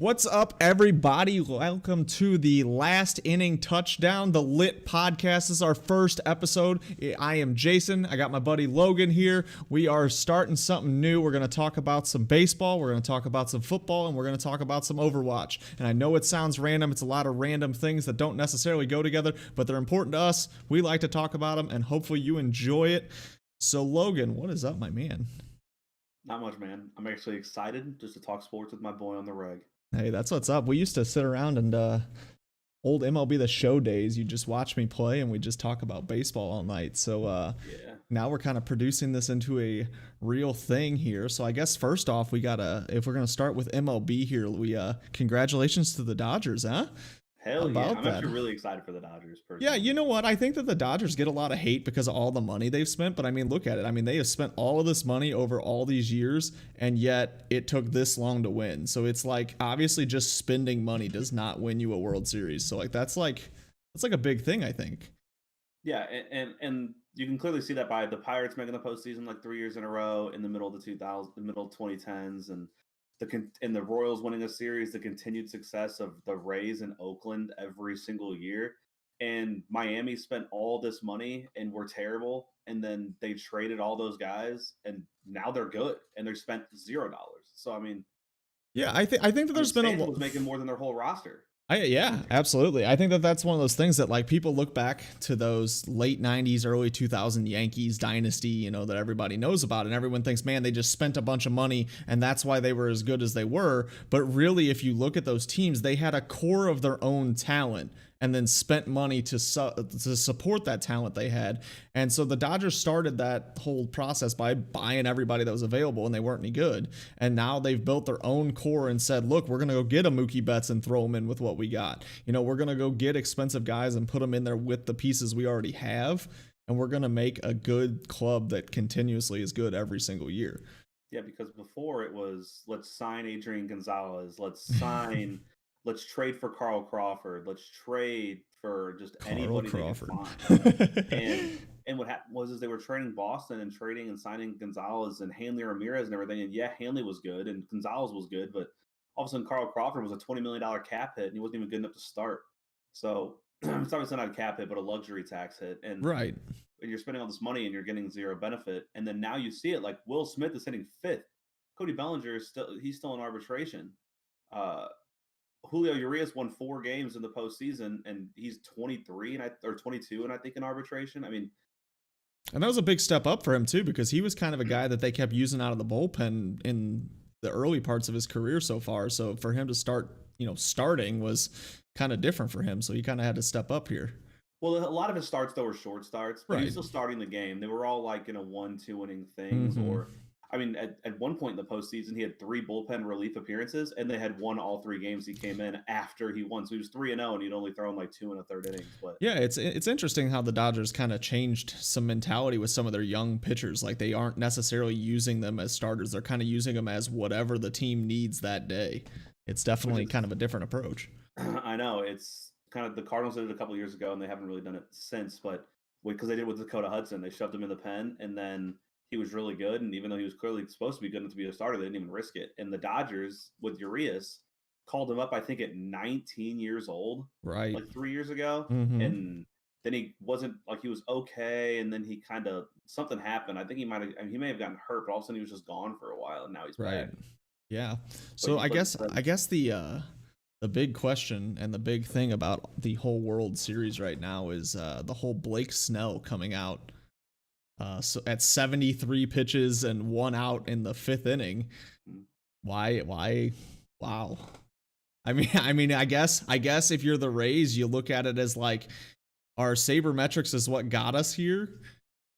What's up, everybody? Welcome to the Last Inning Touchdown, the Lit Podcast. This is our first episode. I am Jason. I got my buddy Logan here. We are starting something new. We're going to talk about some baseball, we're going to talk about some football, and we're going to talk about some Overwatch. And I know it sounds random. It's a lot of random things that don't necessarily go together, but they're important to us. We like to talk about them, and hopefully you enjoy it. So, Logan, what is up, my man? Not much, man. I'm actually excited just to talk sports with my boy on the reg. Hey, that's what's up. We used to sit around and old MLB The Show days. You just watch me play and we just talk about baseball all night. So Yeah. now we're kind of producing this into a real thing here. So I guess first off, we gotta, if we're gonna start with MLB here, we congratulations to the Dodgers, huh? How Hell yeah. about I'm that? actually really excited for the Dodgers Yeah, you personally. know what? I think that the Dodgers get a lot of hate because of all the money they've spent. But I mean, look at it. I mean, they have spent all of this money over all these years, and yet it took this long to win. So it's like obviously just spending money does not win you a World Series. So like that's like a big thing, I think. Yeah, and you can clearly see that by the Pirates making the postseason like 3 years in a row in the middle of the 2000s, the middle of 2010s, and the Royals winning a series, the continued success of the Rays in Oakland every single year. And Miami spent all this money and were terrible, and then they traded all those guys, and now they're good, and they spent $0. So Yeah, I think that there's been a Stanton lot. was making more than their whole roster. Yeah, absolutely. I think that that's one of those things that like people look back to those late 90s, early 2000 Yankees dynasty, that everybody knows about and everyone thinks, "Man, they just spent a bunch of money and that's why they were as good as they were." But really if you look at those teams, they had a core of their own talent and then spent money to support that talent they had. And so the Dodgers started that whole process by buying everybody that was available and they weren't any good. And now they've built their own core and said, look, we're going to go get a Mookie Betts and throw them in with what we got. We're going to go get expensive guys and put them in there with the pieces we already have. And we're going to make a good club that continuously is good every single year. Yeah, because before it was let's sign Adrian Gonzalez, let's trade for Carl Crawford, let's trade for just Carl anybody they could Crawford. find. And what happened was is they were trading Boston and trading and signing Gonzalez and Hanley Ramirez and everything. And yeah, Hanley was good and Gonzalez was good, but all of a sudden Carl Crawford was a $20 million cap hit and he wasn't even good enough to start. So it's obviously not a cap hit, but a luxury tax hit. Right. And you're spending all this money and you're getting zero benefit. And then now you see it like Will Smith is hitting fifth. Cody Bellinger is still in arbitration. Uh, Julio Urias won 4 games in the postseason, and he's 23 or 22, and I think in arbitration. And that was a big step up for him too, because he was kind of a guy that they kept using out of the bullpen in the early parts of his career so far. So for him to start, starting was kind of different for him. So he kind of had to step up here. Well, a lot of his starts though were short starts, but he was Right. still starting the game. They were all like in a 1-2 inning things, Mm-hmm. or at one point in the postseason, he had 3 bullpen relief appearances, and they had won all 3 games he came in after he won. So he was 3-0, and he'd only thrown like 2 1/3 innings. But Yeah, it's interesting how the Dodgers kind of changed some mentality with some of their young pitchers. Like they aren't necessarily using them as starters; they're kind of using them as whatever the team needs that day. It's which definitely is, kind of a different approach. I know it's kind of the Cardinals did it a couple years ago, and they haven't really done it since. But because they did it with Dakota Hudson, they shoved him in the pen, and then he was really good. And even though he was clearly supposed to be good enough to be a starter, they didn't even risk it. And the Dodgers with Urias called him up, I think, at 19 years old, Right. like 3 years ago, Mm-hmm. and then he wasn't like he was okay, and then he kind of something happened. I think he may have gotten hurt, but all of a sudden he was just gone for a while, and now he's Right. back. Yeah. But So I but guess I guess the big question and the big thing about the whole World Series right now is the whole Blake Snell coming out so at 73 pitches and 1 out in the fifth inning. Why? Wow. I guess if you're the Rays, you look at it as like our sabermetrics is what got us here.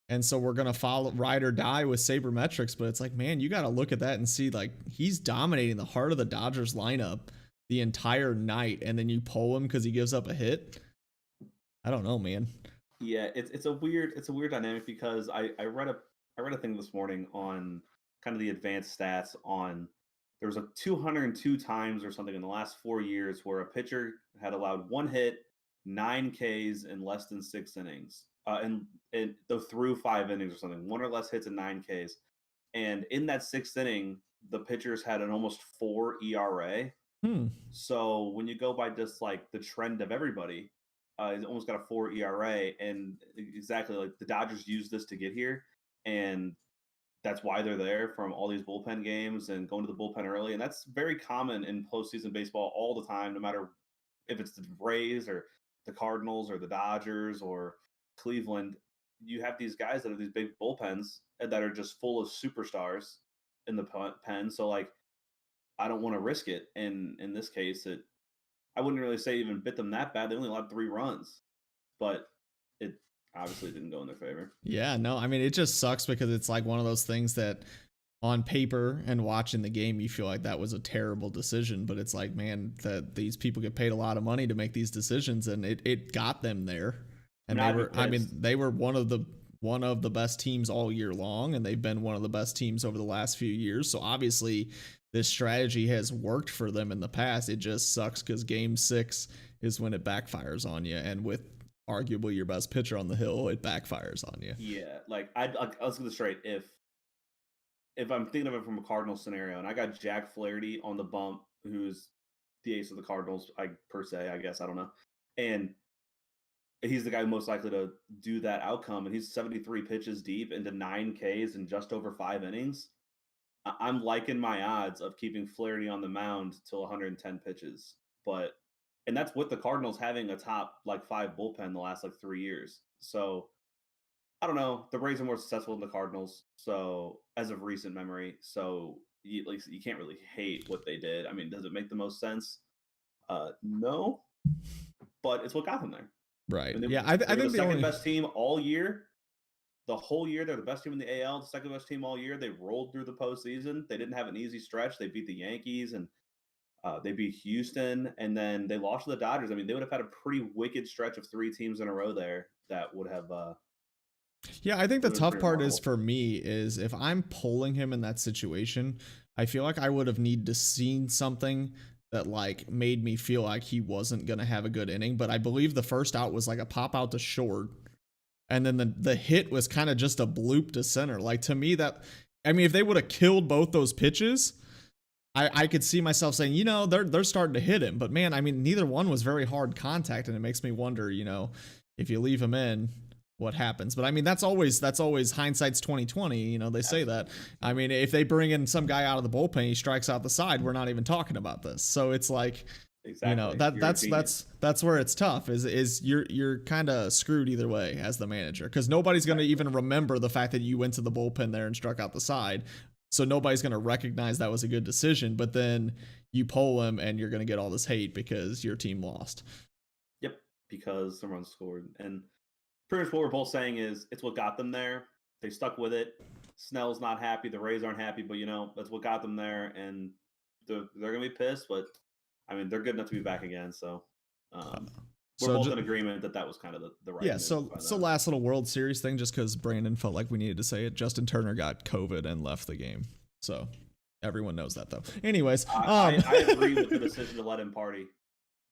And so we're gonna follow ride or die with sabermetrics, but it's like, man, you gotta look at that and see like he's dominating the heart of the Dodgers lineup the entire night, and then you pull him because he gives up a hit. I don't know, man. Yeah, it's a weird dynamic because I read a thing this morning on kind of the advanced stats on there was a 202 times or something in the last 4 years where a pitcher had allowed 1 hit, 9 Ks in less than 6 innings, and though through 5 innings or something, 1 or less hits and 9 Ks, and in that sixth inning, the pitchers had an almost 4 ERA, Hmm. So when you go by just like the trend of everybody, he's almost got a 4 ERA, and exactly like the Dodgers use this to get here, and that's why they're there from all these bullpen games and going to the bullpen early, and that's very common in postseason baseball all the time, no matter if it's the Rays or the Cardinals or the Dodgers or Cleveland. You have these guys that have these big bullpens that are just full of superstars in the pen. So like, I don't want to risk it. And in this case, I wouldn't really say even bit them that bad. They only allowed 3 runs, but it obviously didn't go in their favor. Yeah, no, I mean, it just sucks because it's like one of those things that on paper and watching the game, you feel like that was a terrible decision. But it's like, man, that these people get paid a lot of money to make these decisions, and it got them there. And they were, I mean, they were one of the best teams all year long, and they've been one of the best teams over the last few years. So obviously, this strategy has worked for them in the past. It just sucks because Game 6 is when it backfires on you, and with arguably your best pitcher on the hill, it backfires on you. Yeah, like let's get this straight. If I'm thinking of it from a Cardinals scenario, and I got Jack Flaherty on the bump, who's the ace of the Cardinals, per se, I guess, I don't know, and he's the guy most likely to do that outcome, and he's 73 pitches deep into 9 Ks in just over 5 innings. I'm liking my odds of keeping Flaherty on the mound till 110 pitches, and that's with the Cardinals having a top like 5 bullpen the last like 3 years. So I don't know. The Rays are more successful than the Cardinals, so as of recent memory. So you can't really hate what they did. I mean, does it make the most sense? No, but it's what got them there. Right. And Yeah, I they were think the the second only best team all year. The whole year, they're the best team in the AL, the second best team all year. They rolled through the postseason. They didn't have an easy stretch. They beat the Yankees and they beat Houston, and then they lost to the Dodgers. I mean, they would have had a pretty wicked stretch of 3 teams in a row there that would have. Yeah, I think the Would have been tough pretty part is remarkable. for me is if I'm pulling him in that situation, I feel like I would have need to seen something that like made me feel like he wasn't gonna have a good inning. But I believe the first out was like a pop out to short, and then the hit was kind of just a bloop to center. Like to me, that I mean, if they would have killed both those pitches, I could see myself saying, they're starting to hit him. But man, I mean, neither one was very hard contact, and it makes me wonder, if you leave him in, what happens. But I mean, that's always hindsight's 2020. They say that. I mean, if they bring in some guy out of the bullpen, he strikes out the side, we're not even talking about this. So it's like, Exactly. that's where it's tough. Is you're kind of screwed either way as the manager, because nobody's going to even remember the fact that you went to the bullpen there and struck out the side. So nobody's going to recognize that was a good decision. But then you poll him and you're going to get all this hate because your team lost. Yep, because the runs scored. And pretty much what we're both saying is it's what got them there. They stuck with it. Snell's not happy. The Rays aren't happy, but that's what got them there. And they're going to be pissed, but I mean, they're good enough to be back again. So we're both in agreement that was kind of the right. Yeah. So last little World Series thing, just because Brandon felt like we needed to say it. Justin Turner got COVID and left the game. So everyone knows that though. Anyways, I agree with the decision to let him party.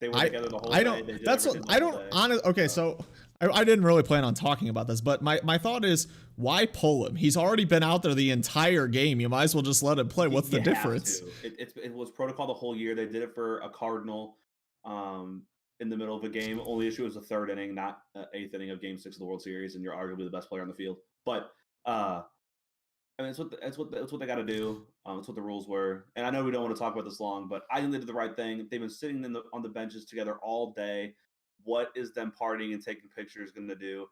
They were together the whole day. That's what I don't honestly. Okay, so I didn't really plan on talking about this, but my thought is, why pull him? He's already been out there the entire game. You might as well just let him play. What's the difference? It was protocol the whole year. They did it for a Cardinal in the middle of a game. Only issue was the third inning, not eighth inning of Game 6 of the World Series, and you're arguably the best player on the field. But I mean, it's what they got to do. It's what the rules were. And I know we don't want to talk about this long, but I think they did the right thing. They've been sitting on the benches together all day. What is them partying and taking pictures going to do?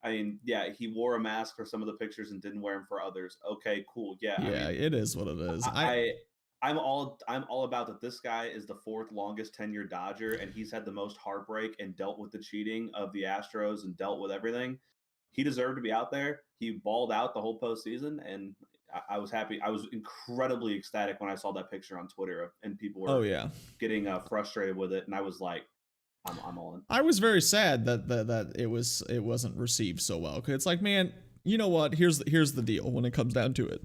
I mean, yeah, he wore a mask for some of the pictures and didn't wear them for others. Okay, cool. Yeah, yeah, I mean, it is what it is. I'm all about that. This guy is the 4th longest tenured Dodger, and he's had the most heartbreak and dealt with the cheating of the Astros and dealt with everything. He deserved to be out there. He balled out the whole postseason, and I was happy. I was incredibly ecstatic when I saw that picture on Twitter, and people were getting frustrated with it, and I was like, I'm all in. I was very sad that it wasn't received so well, because it's like, man, you know what? Here's the deal. When it comes down to it,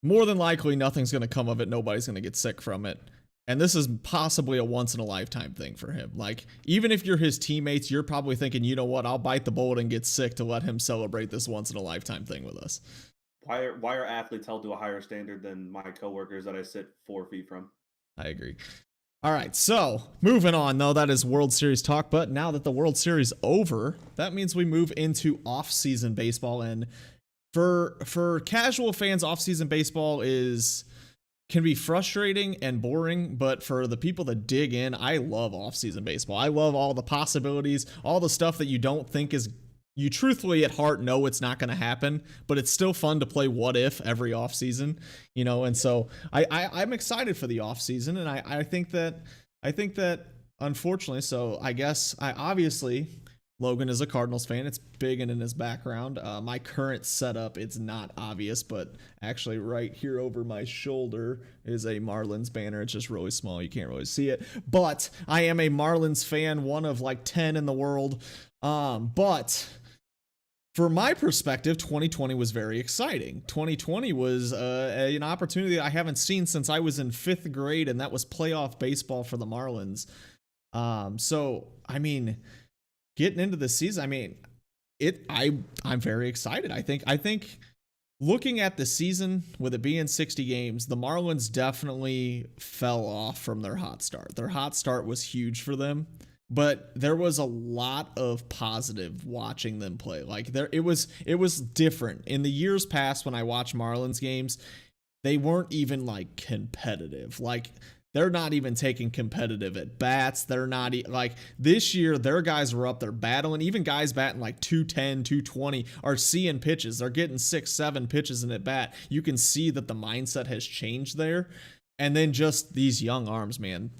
more than likely nothing's going to come of it. Nobody's going to get sick from it. And this is possibly a once in a lifetime thing for him. Like, even if you're his teammates, you're probably thinking, you know what, I'll bite the bullet and get sick to let him celebrate this once in a lifetime thing with us. Why are athletes held to a higher standard than my coworkers that I sit 4 feet from? I agree. All right, so moving on, though, that is World Series talk. But now that the World Series over, that means we move into off-season baseball. And for casual fans, off-season baseball can be frustrating and boring, but for the people that dig in, I love off-season baseball. I love all the possibilities, all the stuff that you don't think is, you truthfully at heart know it's not going to happen, but it's still fun to play what if every offseason, and so I'm excited for the offseason, and I think that unfortunately, so I guess obviously Logan is a Cardinals fan. It's big and in his background. My current setup, it's not obvious, but actually right here over my shoulder is a Marlins banner. It's just really small. You can't really see it. But I am a Marlins fan, one of like 10 in the world. But for my perspective, 2020 was very exciting. 2020 was an opportunity that I haven't seen since I was in 5th grade, and that was playoff baseball for the Marlins. So, I mean, getting into the season, I mean, I'm very excited. I think looking at the season with it being 60 games, the Marlins definitely fell off from their hot start. Their hot start was huge for them, but there was a lot of positive watching them play. Like it was different. In the years past when I watched Marlins games, they weren't even like competitive. Like they're not even taking competitive at bats. They're not like this year, their guys were up there battling. Even guys batting like 210, 220 are seeing pitches. They're getting 6, 7 pitches in at bat. You can see that the mindset has changed there. And then just these young arms, man,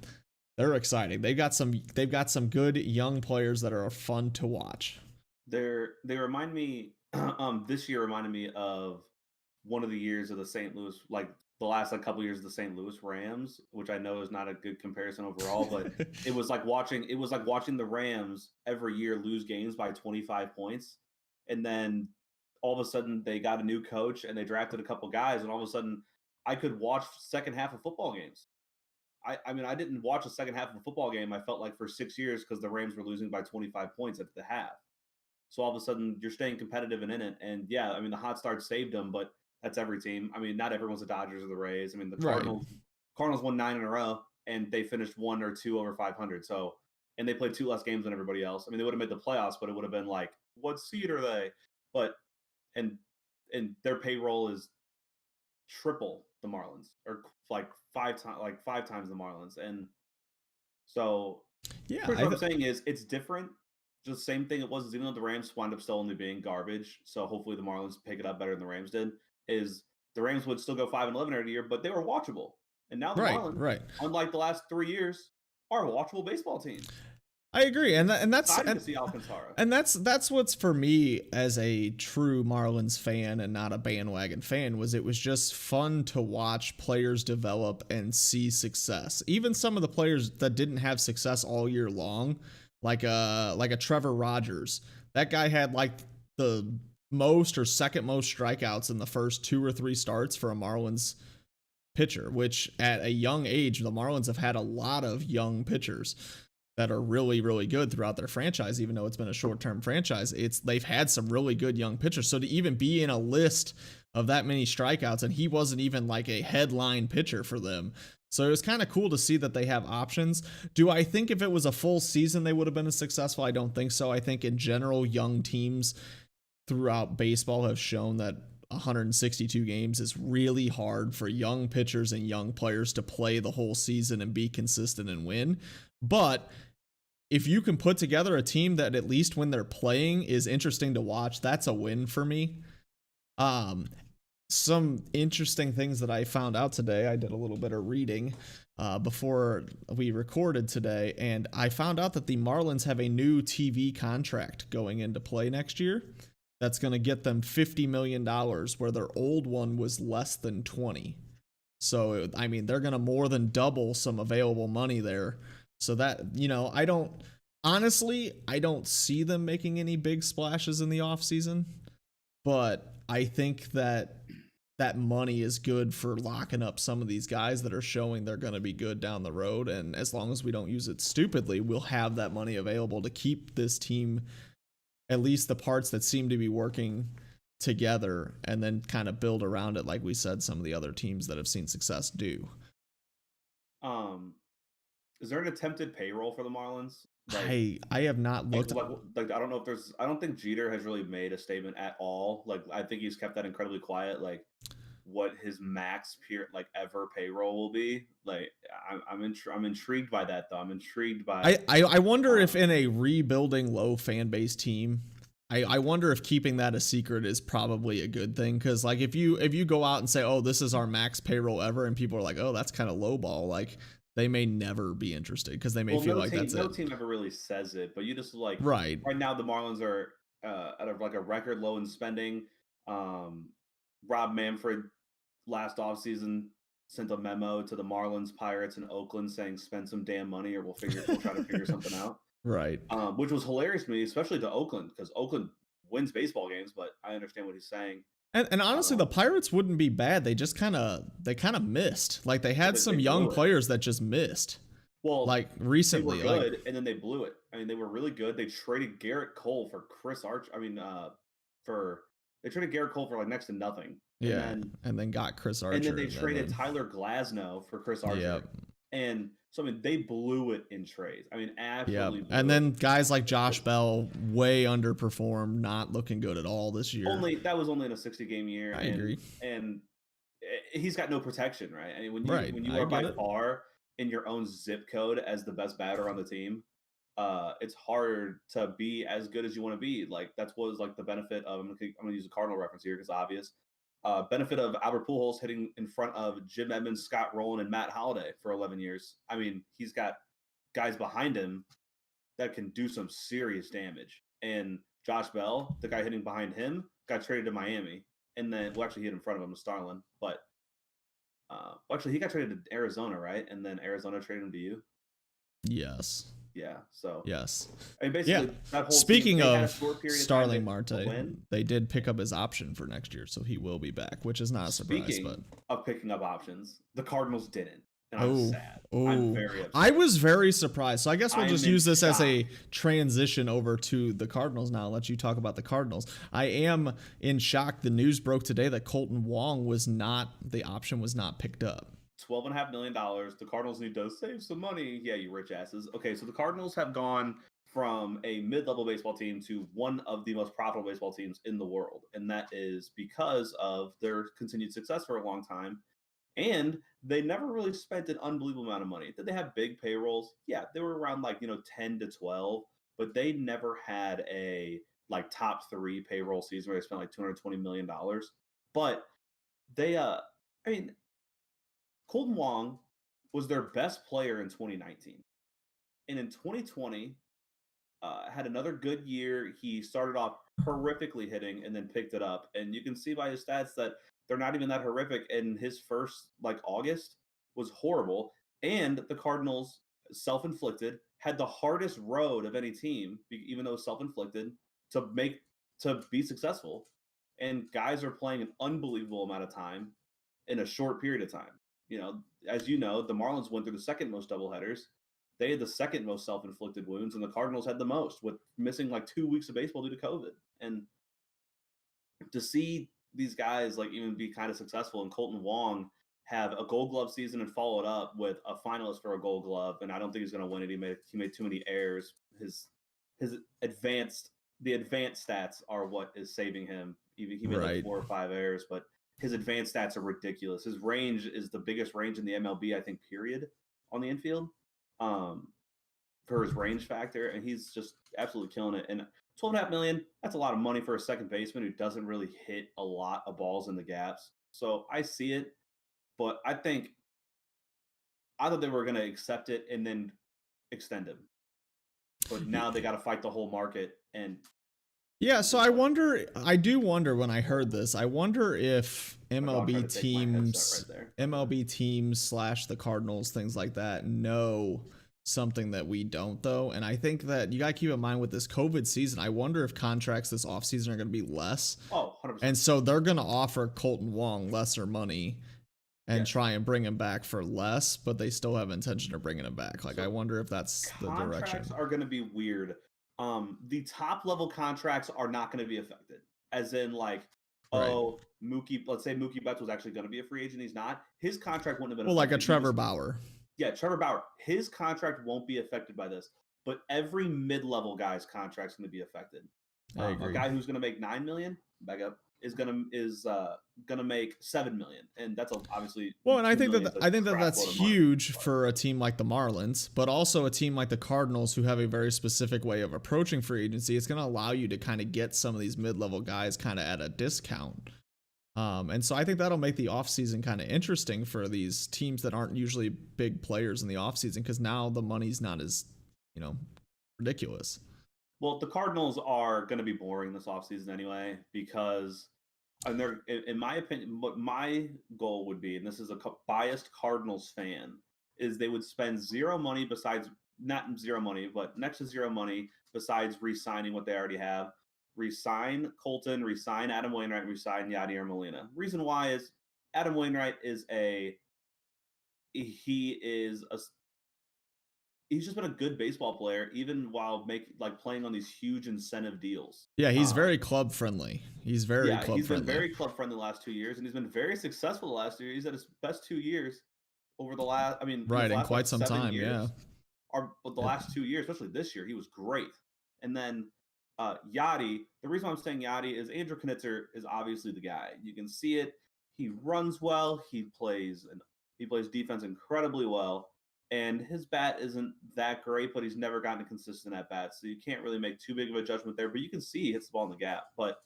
they're exciting. They've got some good young players that are fun to watch. They remind me, this year reminded me of one of the years of the St. Louis, like the last couple years of the St. Louis Rams, which I know is not a good comparison overall, but it was like watching the Rams every year lose games by 25 points. And then all of a sudden they got a new coach and they drafted a couple guys, and all of a sudden I could watch second half of football games. I mean, I didn't watch a second half of a football game, I felt like, for 6 years because the Rams were losing by 25 points at the half. So all of a sudden you're staying competitive and in it. And yeah, I mean, the hot start saved them, but that's every team. I mean, not everyone's the Dodgers or the Rays. I mean, the Cardinals won 9 in a row, and they finished 1 or 2 over 500. So, and they played 2 less games than everybody else. I mean, they would have made the playoffs, but it would have been like, what seed are they? But and their payroll is triple the Marlins, or like 5 times the Marlins. And so, yeah, what I'm saying is it's different. Just the same thing it was, even though the Rams wound up still only being garbage. So hopefully the Marlins pick it up better than the Rams did. Is the Rams would still go 5-11 every year, but they were watchable. And now the Marlins, unlike the last 3 years, are a watchable baseball team. I agree, and that's exciting to see Alcantara. And that's what's for me as a true Marlins fan and not a bandwagon fan, was it was just fun to watch players develop and see success. Even some of the players that didn't have success all year long, like a Trevor Rogers. That guy had like the most or second most strikeouts in the first 2 or 3 starts for a Marlins pitcher, which at a young age, the Marlins have had a lot of young pitchers that are really, really good throughout their franchise. Even though it's been a short-term franchise, they've had some really good young pitchers. So to even be in a list of that many strikeouts, and he wasn't even like a headline pitcher for them. So it was kind of cool to see that they have options. Do I think if it was a full season, they would have been as successful? I don't think so. I think in general, young teams throughout baseball have shown that 162 games is really hard for young pitchers and young players to play the whole season and be consistent and win. But if you can put together a team that at least when they're playing is interesting to watch, that's a win for me. Some interesting things that I found out today. I did a little bit of reading before we recorded today, and I found out that the Marlins have a new TV contract going into play next year that's going to get them $50 million, where their old one was less than 20. So, I mean, they're going to more than double some available money there. So that, I don't see them making any big splashes in the offseason, but I think that money is good for locking up some of these guys that are showing they're going to be good down the road. And as long as we don't use it stupidly, we'll have that money available to keep this team, at least the parts that seem to be working together, and then kind of build around it, like we said some of the other teams that have seen success do. Um, is there an attempted payroll for the Marlins? I have not looked. I don't know if there's. I don't think Jeter has really made a statement at all. Like, I think he's kept that incredibly quiet. Like, what his max ever payroll will be. Like, I'm intrigued by that though. I'm intrigued by. I wonder if in a rebuilding low fan base team, I wonder if keeping that a secret is probably a good thing, because like if you go out and say, oh, this is our max payroll ever, and people are like, oh, that's kind of lowball, like they may never be interested because they may feel like that's no it. team ever really says it, but you just like Right now the Marlins are at a record low in spending. Rob Manfred last offseason sent a memo to the Marlins, Pirates, and Oakland saying spend some damn money or we'll try to figure something out. Right. Which was hilarious to me, especially to Oakland, because Oakland wins baseball games, but I understand what he's saying. And honestly, the Pirates wouldn't be bad. They just kind of missed. Like they had some young players that just missed. Well, like recently, they were good, and then they blew it. I mean, they were really good. They traded Garrett Cole for Chris Archer. I mean, they traded Garrett Cole for like next to nothing. And then got Chris Archer. And then they traded Tyler Glasnow for Chris Archer. Yep. And so, I mean, they blew it in trades. I mean, absolutely. And then guys like Josh Bell way underperformed, not looking good at all this year. That was only in a 60-game year. I agree. And he's got no protection, right? I mean, when you are by far in your own zip code as the best batter on the team, it's hard to be as good as you want to be. Like that's what was like the benefit of. I'm gonna use a Cardinal reference here because obvious. Benefit of Albert Pujols hitting in front of Jim Edmonds, Scott Rowland, and Matt Holliday for 11 years. I mean, he's got guys behind him that can do some serious damage. And Josh Bell, the guy hitting behind him, got traded to Miami. And then, actually, he hit in front of him, Starlin. But, actually, he got traded to Arizona, right? And then Arizona traded him to you? Yes. Yeah, so yes. I mean, basically, that whole speaking team, of Starling Marte, they did pick up his option for next year, so he will be back, which is not a surprise. Speaking of picking up options, the Cardinals didn't, and I'm sad. I'm very upset. I was very surprised. So I guess we'll just use this as a transition over to the Cardinals now. I'll let you talk about the Cardinals. I am in shock. The news broke today that Colton Wong the option was not picked up. $12.5 million. The Cardinals need to save some money. Yeah, you rich asses. Okay, so the Cardinals have gone from a mid-level baseball team to one of the most profitable baseball teams in the world. And that is because of their continued success for a long time. And they never really spent an unbelievable amount of money. Did they have big payrolls? Yeah, they were around 10 to 12, but they never had a top 3 payroll season where they spent $220 million. But they, Colton Wong was their best player in 2019. And in 2020, had another good year. He started off horrifically hitting and then picked it up. And you can see by his stats that they're not even that horrific. And his first, August was horrible. And the Cardinals, self-inflicted, had the hardest road of any team, even though self-inflicted, to be successful. And guys are playing an unbelievable amount of time in a short period of time. As you know, the Marlins went through the second most doubleheaders. They had the second most self-inflicted wounds, and the Cardinals had the most, with missing 2 weeks of baseball due to COVID. And to see these guys even be kind of successful, and Colton Wong have a Gold Glove season and follow it up with a finalist for a Gold Glove, and I don't think he's going to win it. He made too many errors. The advanced stats are what is saving him. He made 4 or 5 errors, but his advanced stats are ridiculous. His range is the biggest range in the MLB, I think, period, on the infield, for his range factor, and he's just absolutely killing it. And $12.5 million, that's a lot of money for a second baseman who doesn't really hit a lot of balls in the gaps. So I see it, but I think either they were going to accept it and then extend him. But now they got to fight the whole market. And yeah, so I do wonder when I heard this, I wonder if MLB teams / the Cardinals, things like that, know something that we don't, though. And I think that you got to keep in mind with this COVID season, I wonder if contracts this offseason are going to be less. Oh, 100%. And so they're going to offer Colton Wong lesser money and try and bring him back for less, but they still have intention of bringing him back. I wonder if that's the direction. Contracts are going to be weird. The top level contracts are not going to be affected. As in, Mookie, let's say Mookie Betts was actually going to be a free agent. He's not. His contract wouldn't have been affected. Well, like a Trevor Bauer. Yeah, Trevor Bauer, his contract won't be affected by this, but every mid-level guy's contract's going to be affected. I A agree. guy who's going to make 9 million, back up, is gonna make 7 million, and that's obviously Well, and 2 million is a I think that crap that's load of money. huge for a team like the Marlins, but also a team like the Cardinals who have a very specific way of approaching free agency. It's going to allow you to kind of get some of these mid-level guys kind of at a discount. And so I think that'll make the offseason kind of interesting for these teams that aren't usually big players in the offseason because now the money's not as, you know, ridiculous. Well, the Cardinals are going to be boring this offseason anyway because, and they're, in my opinion, what my goal would be, and this is a biased Cardinals fan, is they would spend zero money besides, not zero money, but next to zero money besides re-signing what they already have. Resign Colton, resign Adam Wainwright, resign Yadier Molina. Reason why is Adam Wainwright is he is a he's just been a good baseball player, even while playing on these huge incentive deals. Yeah, he's very club friendly. He's very Yeah, club he's been friendly. very club friendly the last 2 years, and he's been very successful the last year. He's had his best 2 years over the last. I mean, Right, his in last quite some 7 years, time, yeah. but the last 2 years, especially this year, he was great. And then Yachty, the reason why I'm saying Yachty is Andrew Knitzer is obviously the guy. You can see it. He runs well. He plays defense incredibly well. And his bat isn't that great, but he's never gotten a consistent at bat. So you can't really make too big of a judgment there. But you can see he hits the ball in the gap. But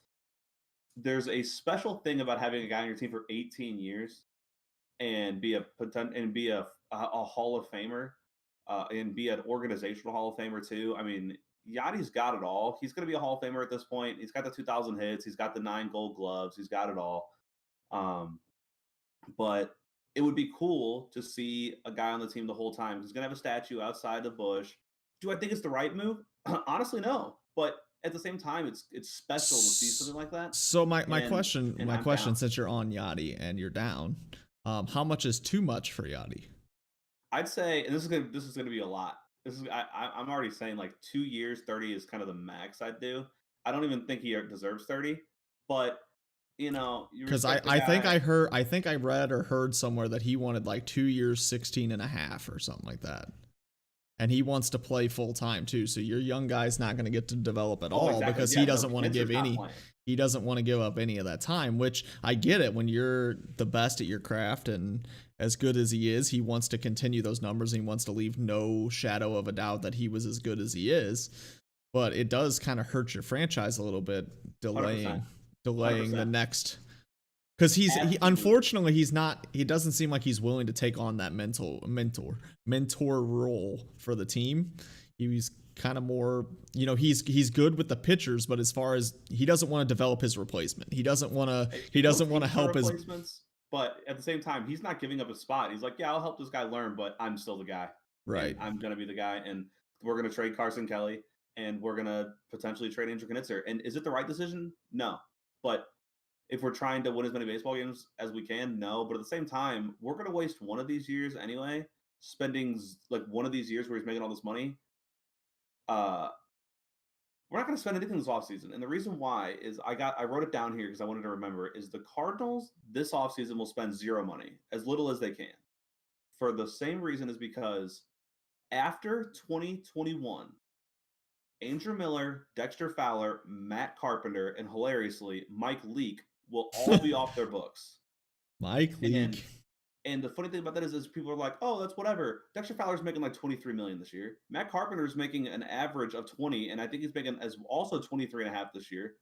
there's a special thing about having a guy on your team for 18 years and be a Hall of Famer and be an organizational Hall of Famer too. I mean, Yachty's got it all. He's going to be a Hall of Famer at this point. He's got the 2,000 hits. He's got the 9 Gold Gloves. He's got it all. But it would be cool to see a guy on the team the whole time. He's going to have a statue outside the bush. Do I think it's the right move? Honestly, no. But at the same time, it's special to see something like that. So my question, down. since you're on Yachty and you're down, how much is too much for Yachty? I'd say, and this is gonna be a lot. I'm already saying like 2 years, 30 is kind of the max I'd do. I don't even think he deserves 30, but because I think I read or heard somewhere that he wanted like 2 years, 16 and a half or something like that. And he wants to play full time too. So your young guy's not going to get to develop at all exactly. Because he doesn't want to give he doesn't want to give up any of that time, which I get it. When you're the best at your craft and as good as he is, he wants to continue those numbers. And he wants to leave no shadow of a doubt that he was as good as he is. But it does kind of hurt your franchise a little bit, delaying 100%. The next, because unfortunately he doesn't seem like he's willing to take on that mentor role for the team. He's kind of more, he's good with the pitchers, but as far as he doesn't want to develop his replacement, he doesn't want to help his replacements. But at the same time, he's not giving up his spot. He's like, yeah, I'll help this guy learn, but I'm still the guy. Right. I'm gonna be the guy, and we're gonna trade Carson Kelly, and we're gonna potentially trade Andrew Knitzer. And is it the right decision? No. But if we're trying to win as many baseball games as we can, no. But at the same time, we're going to waste one of these years anyway, spending like one of these years where he's making all this money. We're not going to spend anything this offseason. And the reason why is I wrote it down here because I wanted to remember is the Cardinals this offseason will spend zero money, as little as they can. For the same reason is because after 2021, Andrew Miller, Dexter Fowler, Matt Carpenter, and hilariously, Mike Leake will all be off their books. Mike Leake. And the funny thing about that is people are like, oh, that's whatever. Dexter Fowler's making like 23 million this year. Matt Carpenter's making an average of 20, and I think he's making as also 23 and a half this year.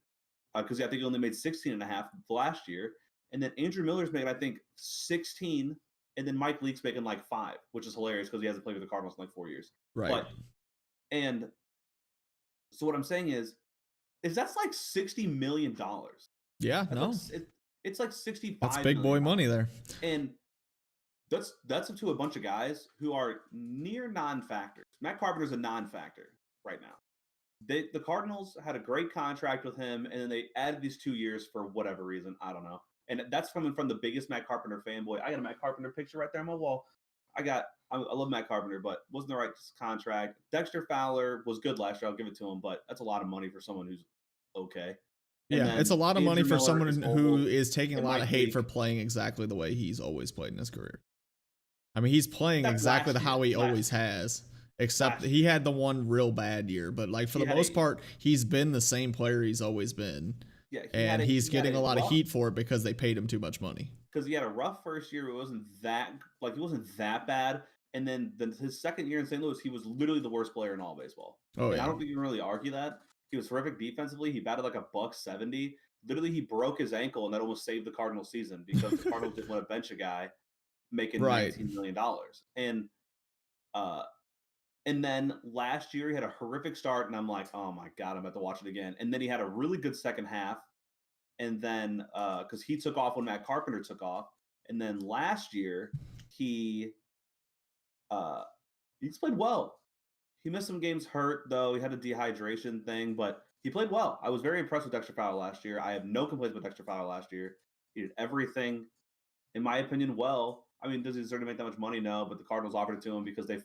Because I think he only made 16 and a half last year. And then Andrew Miller's making, I think, 16, and then Mike Leake's making like 5, which is hilarious because he hasn't played with the Cardinals in like 4 years. Right. So what I'm saying is that's like $60 million. Yeah, it's like 65. That's big boy money there. And that's up to a bunch of guys who are near non-factors. Matt Carpenter's a non-factor right now. The Cardinals had a great contract with him, and then they added these 2 years for whatever reason. I don't know. And that's coming from the biggest Matt Carpenter fanboy. I got a Matt Carpenter picture right there on my wall. I love Matt Carpenter, but wasn't the right contract. Dexter Fowler was good last year. I'll give it to him, but that's a lot of money for someone who's okay. Yeah, it's a lot of money for someone who is taking a lot of hate for playing exactly the way he's always played in his career. I mean, he's playing That's exactly last how year. he always has, except Last he had the one real bad year. But like for He the had most a part, he's been the same player he's always been, yeah. and he's He had getting a a lot of rough heat for it because they paid him too much money. because he had a rough first year. It wasn't that like he wasn't that bad, and then his second year in St. Louis, he was literally the worst player in all baseball. Oh And I yeah, don't think you can really argue that. He was terrific defensively. He batted like a buck 70. Literally, he broke his ankle, and that almost saved the Cardinals season because the Cardinals didn't want to bench a guy making right, $19 million. Uh, and then last year he had a horrific start, and I'm like, oh my god, I'm about to watch it again. And then he had a really good second half, and then because he took off when Matt Carpenter took off, and then last year he uh, he's played well. He missed some games hurt though. He had a dehydration thing, but he played well. I was very impressed with Dexter Fowler last year. I have no complaints with Dexter Fowler last year. He did everything, in my opinion, well. I mean, does he deserve to make that much money? No, but the Cardinals offered it to him because they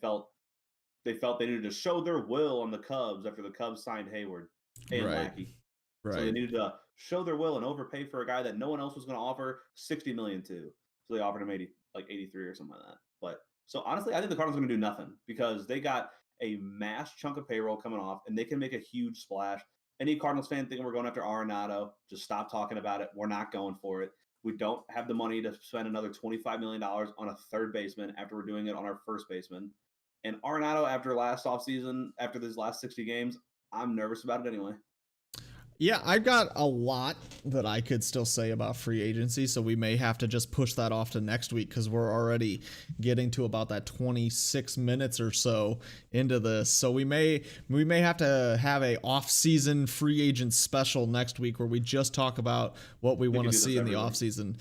needed to show their will on the Cubs after the Cubs signed Hayward and right, Lackey. So they right. needed to show their will and overpay for a guy that no one else was going to offer $60 million to. So they offered him 83 or something like that. But so honestly, I think the Cardinals are going to do nothing because they got a mass chunk of payroll coming off, and they can make a huge splash. Any Cardinals fan thinking we're going after Arenado, just stop talking about it. We're not going for it. We don't have the money to spend another $25 million on a third baseman after we're doing it on our first baseman. And Arenado, after last offseason, after these last 60 games, I'm nervous about it anyway. Yeah, I've got a lot that I could still say about free agency, so we may have to just push that off to next week because we're already getting to about that 26 minutes or so into this. So we may have to have a off-season free agent special next week where we just talk about what we want to see in the off-season.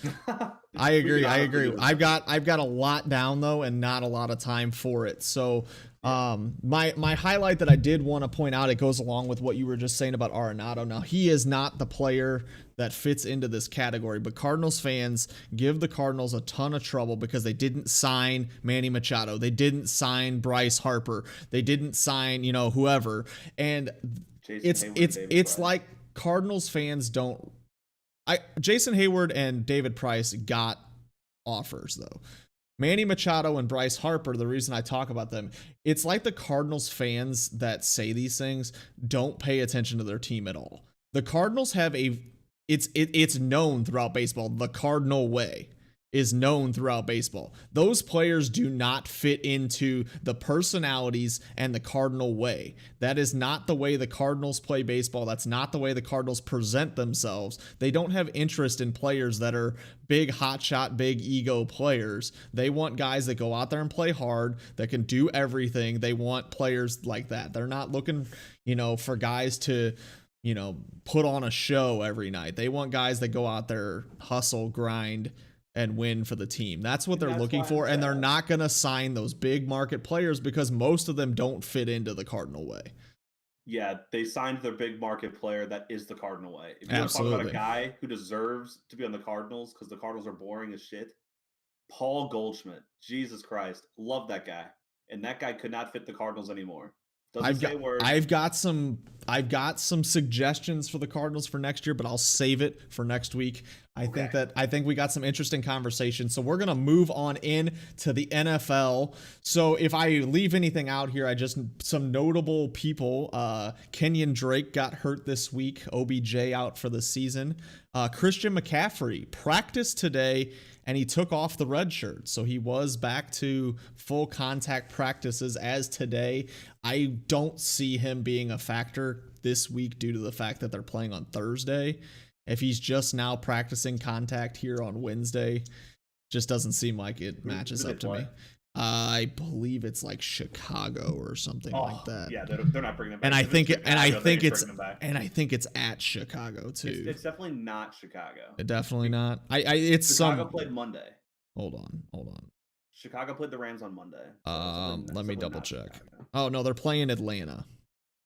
I agree. I've got a lot down though, and not a lot of time for it. So my highlight that I did want to point out, it goes along with what you were just saying about Arenado. Now, he is not the player that fits into this category, but Cardinals fans give the Cardinals a ton of trouble because they didn't sign Manny Machado. They didn't sign Bryce Harper. They didn't sign, whoever. And it's like Cardinals fans don't. Jason Hayward and David Price got offers though. Manny Machado and Bryce Harper, the reason I talk about them, it's like the Cardinals fans that say these things don't pay attention to their team at all. The Cardinals have it's known throughout baseball. The Cardinal way is known throughout baseball. Those players do not fit into the personalities and the Cardinal way. That is not the way the Cardinals play baseball. That's not the way the Cardinals present themselves. They don't have interest in players that are big hotshot, big ego players. They want guys that go out there and play hard, that can do everything. They want players like that. They're not looking, for guys to put on a show every night. They want guys that go out there, hustle, grind, and win for the team. That's what they're looking for, and they're not going to sign those big market players because most of them don't fit into the Cardinal way. Yeah, they signed their big market player that is the Cardinal way. If you want to talk about a guy who deserves to be on the Cardinals because the Cardinals are boring as shit, Paul Goldschmidt. Jesus Christ. Love that guy. And that guy could not fit the Cardinals anymore. I've got some suggestions for the Cardinals for next year, but I'll save it for next week. I think we got some interesting conversations. So we're gonna move on in to the NFL. So if I leave anything out here, some notable people. Kenyon Drake got hurt this week. OBJ out for the season. Christian McCaffrey practiced today, and he took off the red shirt. So he was back to full contact practices as today. I don't see him being a factor this week due to the fact that they're playing on Thursday. If he's just now practicing contact here on Wednesday, just doesn't seem like it matches up to me. I believe it's like Chicago or something like that. Yeah, they're not bringing him back. And I think it's at Chicago too. It's definitely not Chicago. Definitely not. Chicago played Monday. Hold on. Chicago played the Rams on Monday. Let me double check. Chicago. Oh no, they're playing Atlanta.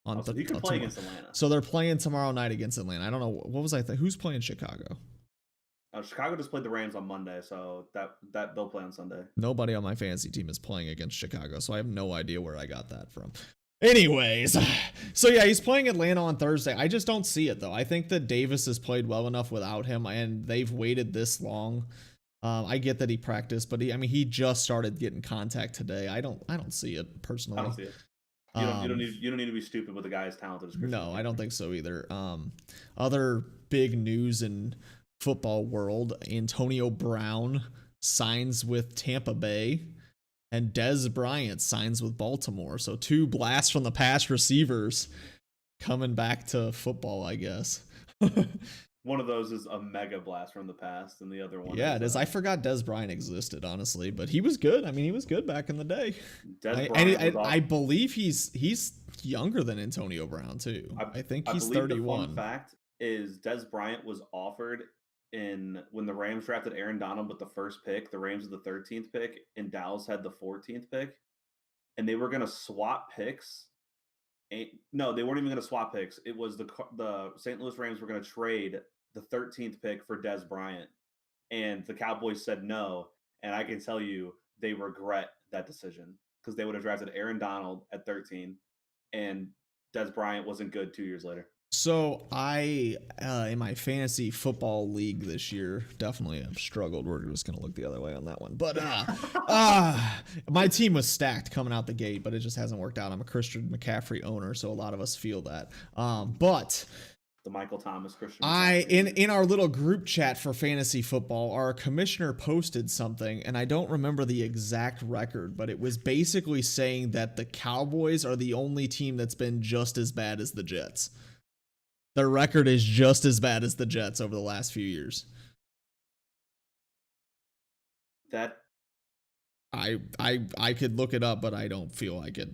You can play against Atlanta. So they're playing tomorrow night against Atlanta. I don't know what was I think. Who's playing Chicago? Chicago just played the Rams on Monday, so that they'll play on Sunday. Nobody on my fantasy team is playing against Chicago, so I have no idea where I got that from. Anyways, so yeah, he's playing Atlanta on Thursday. I just don't see it though. I think that Davis has played well enough without him, and they've waited this long I get that he practiced, but he just started getting contact today. I don't see it personally. I don't see it. You don't need to be stupid with a guy as talented as Christian. No, I don't think so either. Other big news in football world: Antonio Brown signs with Tampa Bay, and Dez Bryant signs with Baltimore. So 2 blasts from the past receivers coming back to football, I guess. One of those is a mega blast from the past, and the other one. Yeah, it is. I forgot Dez Bryant existed, honestly, but he was good. He was good back in the day. I believe he's younger than Antonio Brown too. I think he's 31. The fun fact is Dez Bryant was offered when the Rams drafted Aaron Donald with the first pick. The Rams had the 13th pick, and Dallas had the 14th pick, and they were going to swap picks. No, they weren't even going to swap picks. It was the St. Louis Rams were going to trade the 13th pick for Dez Bryant, and the Cowboys said no. And I can tell you, they regret that decision because they would have drafted Aaron Donald at 13, and Dez Bryant wasn't good 2 years later. So I, in my fantasy football league this year, definitely have struggled. We're just going to look the other way on that one. But my team was stacked coming out the gate, but it just hasn't worked out. I'm a Christian McCaffrey owner, so a lot of us feel that. But the Michael Thomas Christian McCaffrey. In our little group chat for fantasy football, our commissioner posted something, and I don't remember the exact record, but it was basically saying that the Cowboys are the only team that's been just as bad as the Jets. Their record is just as bad as the Jets over the last few years. That I could look it up, but I don't feel like it.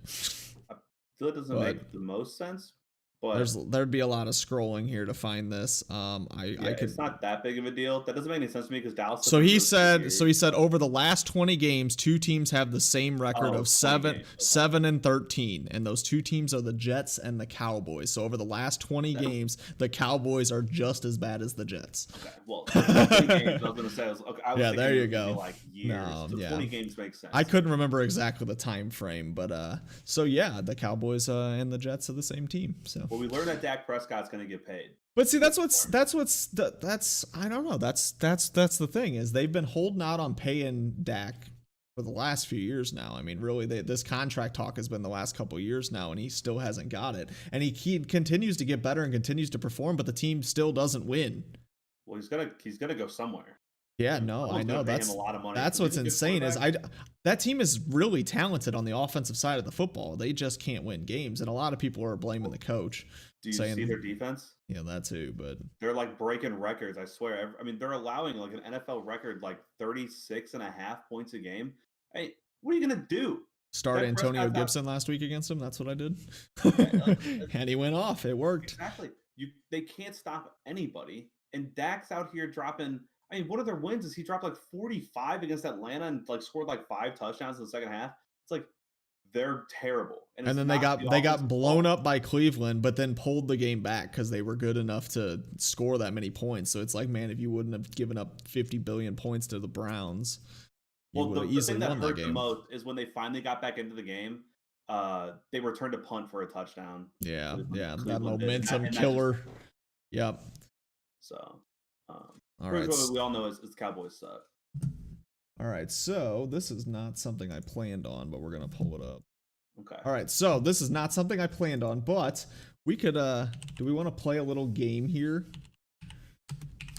I feel it doesn't make the most sense. But there'd be a lot of scrolling here to find this. It's not that big of a deal. That doesn't make any sense to me because Dallas. So he said over the last 20 games, 2 teams have the same record of 7-13, and those 2 teams are the Jets and the Cowboys. So over the last 20 games, the Cowboys are just as bad as the Jets. Okay, well, 20 games, I was going to say. I was there you go. Like years. No, 20 games makes sense. I couldn't remember exactly the time frame, but so yeah, the Cowboys and the Jets are the same team. So. Well, we learned that Dak Prescott's going to get paid. But see, that's I don't know. That's the thing is they've been holding out on paying Dak for the last few years now. Really, this contract talk has been the last couple of years now, and he still hasn't got it. And he continues to get better and continues to perform, but the team still doesn't win. Well, he's gonna go somewhere. Yeah, no, I know that's a lot of money. That's what's insane is that team is really talented on the offensive side of the football. They just can't win games, and a lot of people are blaming the coach. Do you see their defense? Yeah, that too, but they're like breaking records. I swear. They're allowing like an NFL record like 36.5 points a game. Hey, what are you gonna do? Start Antonio Gibson last week against him. That's what I did, and he went off. It worked. Exactly. They can't stop anybody, and Dak's out here dropping. One of their wins is he dropped like 45 against Atlanta and like scored like 5 touchdowns in the second half. It's like they're terrible. And then they got blown up by Cleveland, but then pulled the game back because they were good enough to score that many points. So it's like, man, if you wouldn't have given up 50 billion points to the Browns, you would have easily won that game. The most is when they finally got back into the game. They returned a punt for a touchdown. Yeah, that momentum killer. Yep. So. All right. What we all know is Cowboys suck. All right, so this is not something I planned on, but we're gonna pull it up. Okay. All right, so this is not something I planned on, but we could. Do we want to play a little game here?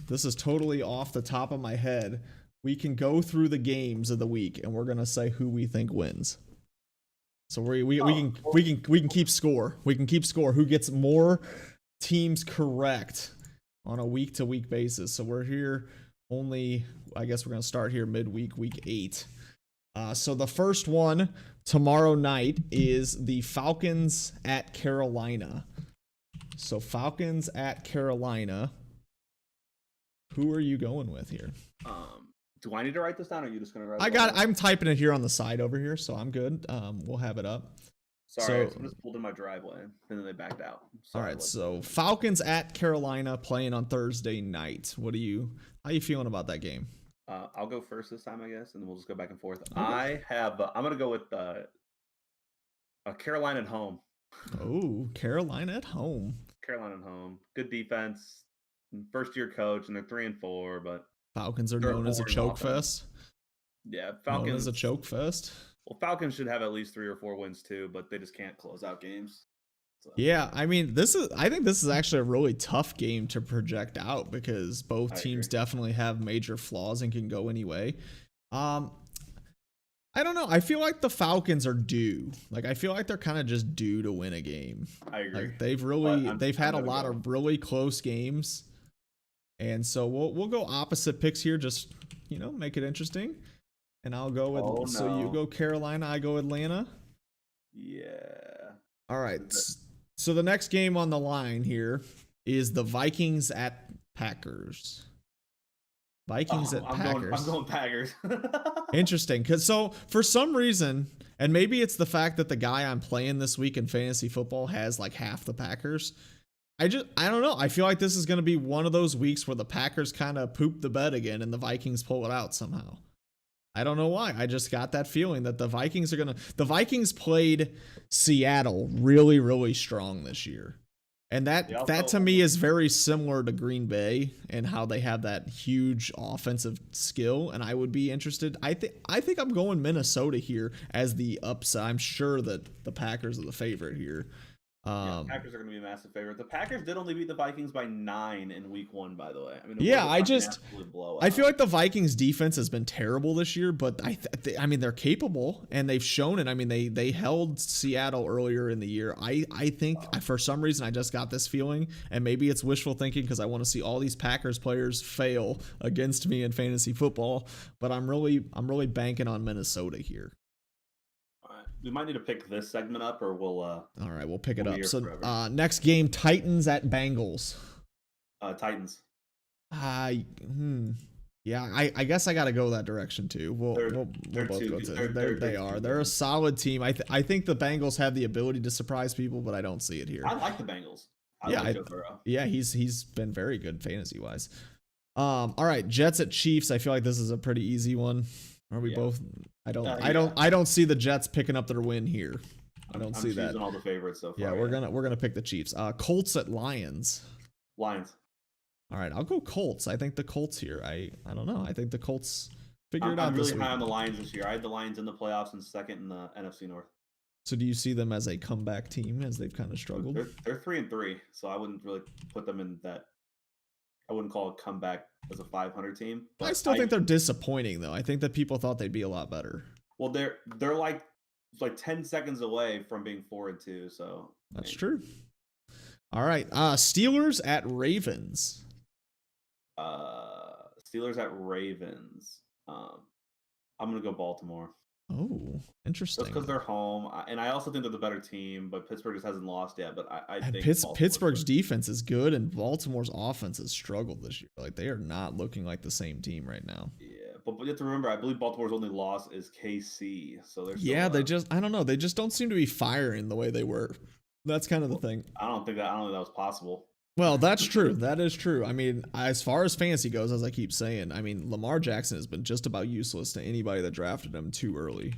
This is totally off the top of my head. We can go through the games of the week, and we're gonna say who we think wins. So we can keep score. We can keep score. Who gets more teams correct on a week-to-week basis. So we're here only, I guess we're going to start here midweek, week 8. So the first one tomorrow night is the Falcons at Carolina. So Falcons at Carolina. Who are you going with here? Do I need to write this down, or are you just going to write it? I'm typing it here on the side over here, so I'm good. We'll have it up. Sorry, someone just pulled in my driveway, and then they backed out. All right, so Falcons at Carolina playing on Thursday night. How are you feeling about that game? I'll go first this time, I guess, and then we'll just go back and forth. Okay. I'm going to go with Carolina at home. Oh, Carolina at home. Carolina at home. Good defense. First-year coach, and they're 3-4, but Falcons are They're known as a boring choke offense. fest. Yeah, Known Falcons as a choke fest. Well, Falcons should have at least 3 or 4 wins too, but they just can't close out games. So, Yeah, I mean, I think this is actually a really tough game to project out because both teams definitely have major flaws and can go any way. I don't know. I feel like the Falcons are due. Like, I feel like they're kind of just due to win a game. I agree. Like, they've had a lot of really close games. And so we'll go opposite picks here, just, make it interesting. And I'll go with, so you go Carolina, I go Atlanta. Yeah. All right. So the next game on the line here is the Vikings at Packers. Packers. I'm going Packers. Interesting. So for some reason, and maybe it's the fact that the guy I'm playing this week in fantasy football has like half the Packers. I don't know. I feel like this is going to be one of those weeks where the Packers kind of poop the bed again and the Vikings pull it out somehow. I don't know why. I just got that feeling that the Vikings played Seattle really, really strong this year. And that to me is very similar to Green Bay and how they have that huge offensive skill. And I would be interested. I think I'm going Minnesota here as the upside. I'm sure that the Packers are the favorite here. Packers are going to be a massive favorite. The Packers did only beat the Vikings by 9 in week 1, by the way. I mean, I feel like the Vikings defense has been terrible this year, but I mean, they're capable and they've shown it. I mean, they held Seattle earlier in the year. I think for some reason I just got this feeling, and maybe it's wishful thinking because I want to see all these Packers players fail against me in fantasy football, but I'm really banking on Minnesota here. We might need to pick this segment up, or we'll. All right, we'll pick it up. So, next game, Titans at Bengals. Titans. Yeah, I guess I got to go that direction too. We'll both go to. They are. They're a solid team. I think the Bengals have the ability to surprise people, but I don't see it here. I like the Bengals. He's been very good fantasy wise. All right, Jets at Chiefs. I feel like this is a pretty easy one. Are we both? I don't see the Jets picking up their win here. I'm see that. All the favorites so far. Yeah, we're gonna pick the Chiefs. Colts at Lions. Lions. All right, I'll go Colts. I think the Colts here. I don't know. I think the Colts figure it out. I'm really this week. high on the Lions this year. I had the Lions in the playoffs and second in the NFC North. So do you see them as a comeback team as they've kind of struggled? They're 3-3, so I wouldn't really put them in that. I wouldn't call it comeback as a 500 team. But I still think they're disappointing, though. I think that people thought they'd be a lot better. Well, they're like 10 seconds away from being 4-2. So that's true. All right, Steelers at Ravens. Steelers at Ravens. I'm gonna go Baltimore. Oh, interesting. Just because they're home, and I also think they're the better team, but Pittsburgh just hasn't lost yet. But I think Pittsburgh's defense is good, and Baltimore's offense has struggled this year. Like, they are not looking like the same team right now. Yeah, but you have to remember, I believe Baltimore's only loss is KC. So they're I don't know. They just don't seem to be firing the way they were. That's kind of the thing. I don't think that was possible. Well, that's true. That is true. I mean, as far as fantasy goes, as I keep saying, I mean, Lamar Jackson has been just about useless to anybody that drafted him too early.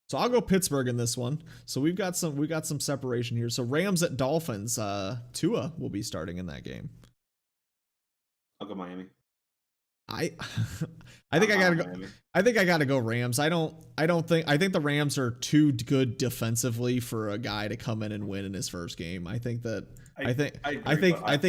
So I'll go Pittsburgh in this one. So we've got some separation here. So Rams at Dolphins. Tua will be starting in that game. I'll go Miami. I think I gotta go. Miami. I think I gotta go Rams. I think the Rams are too good defensively for a guy to come in and his first game. I think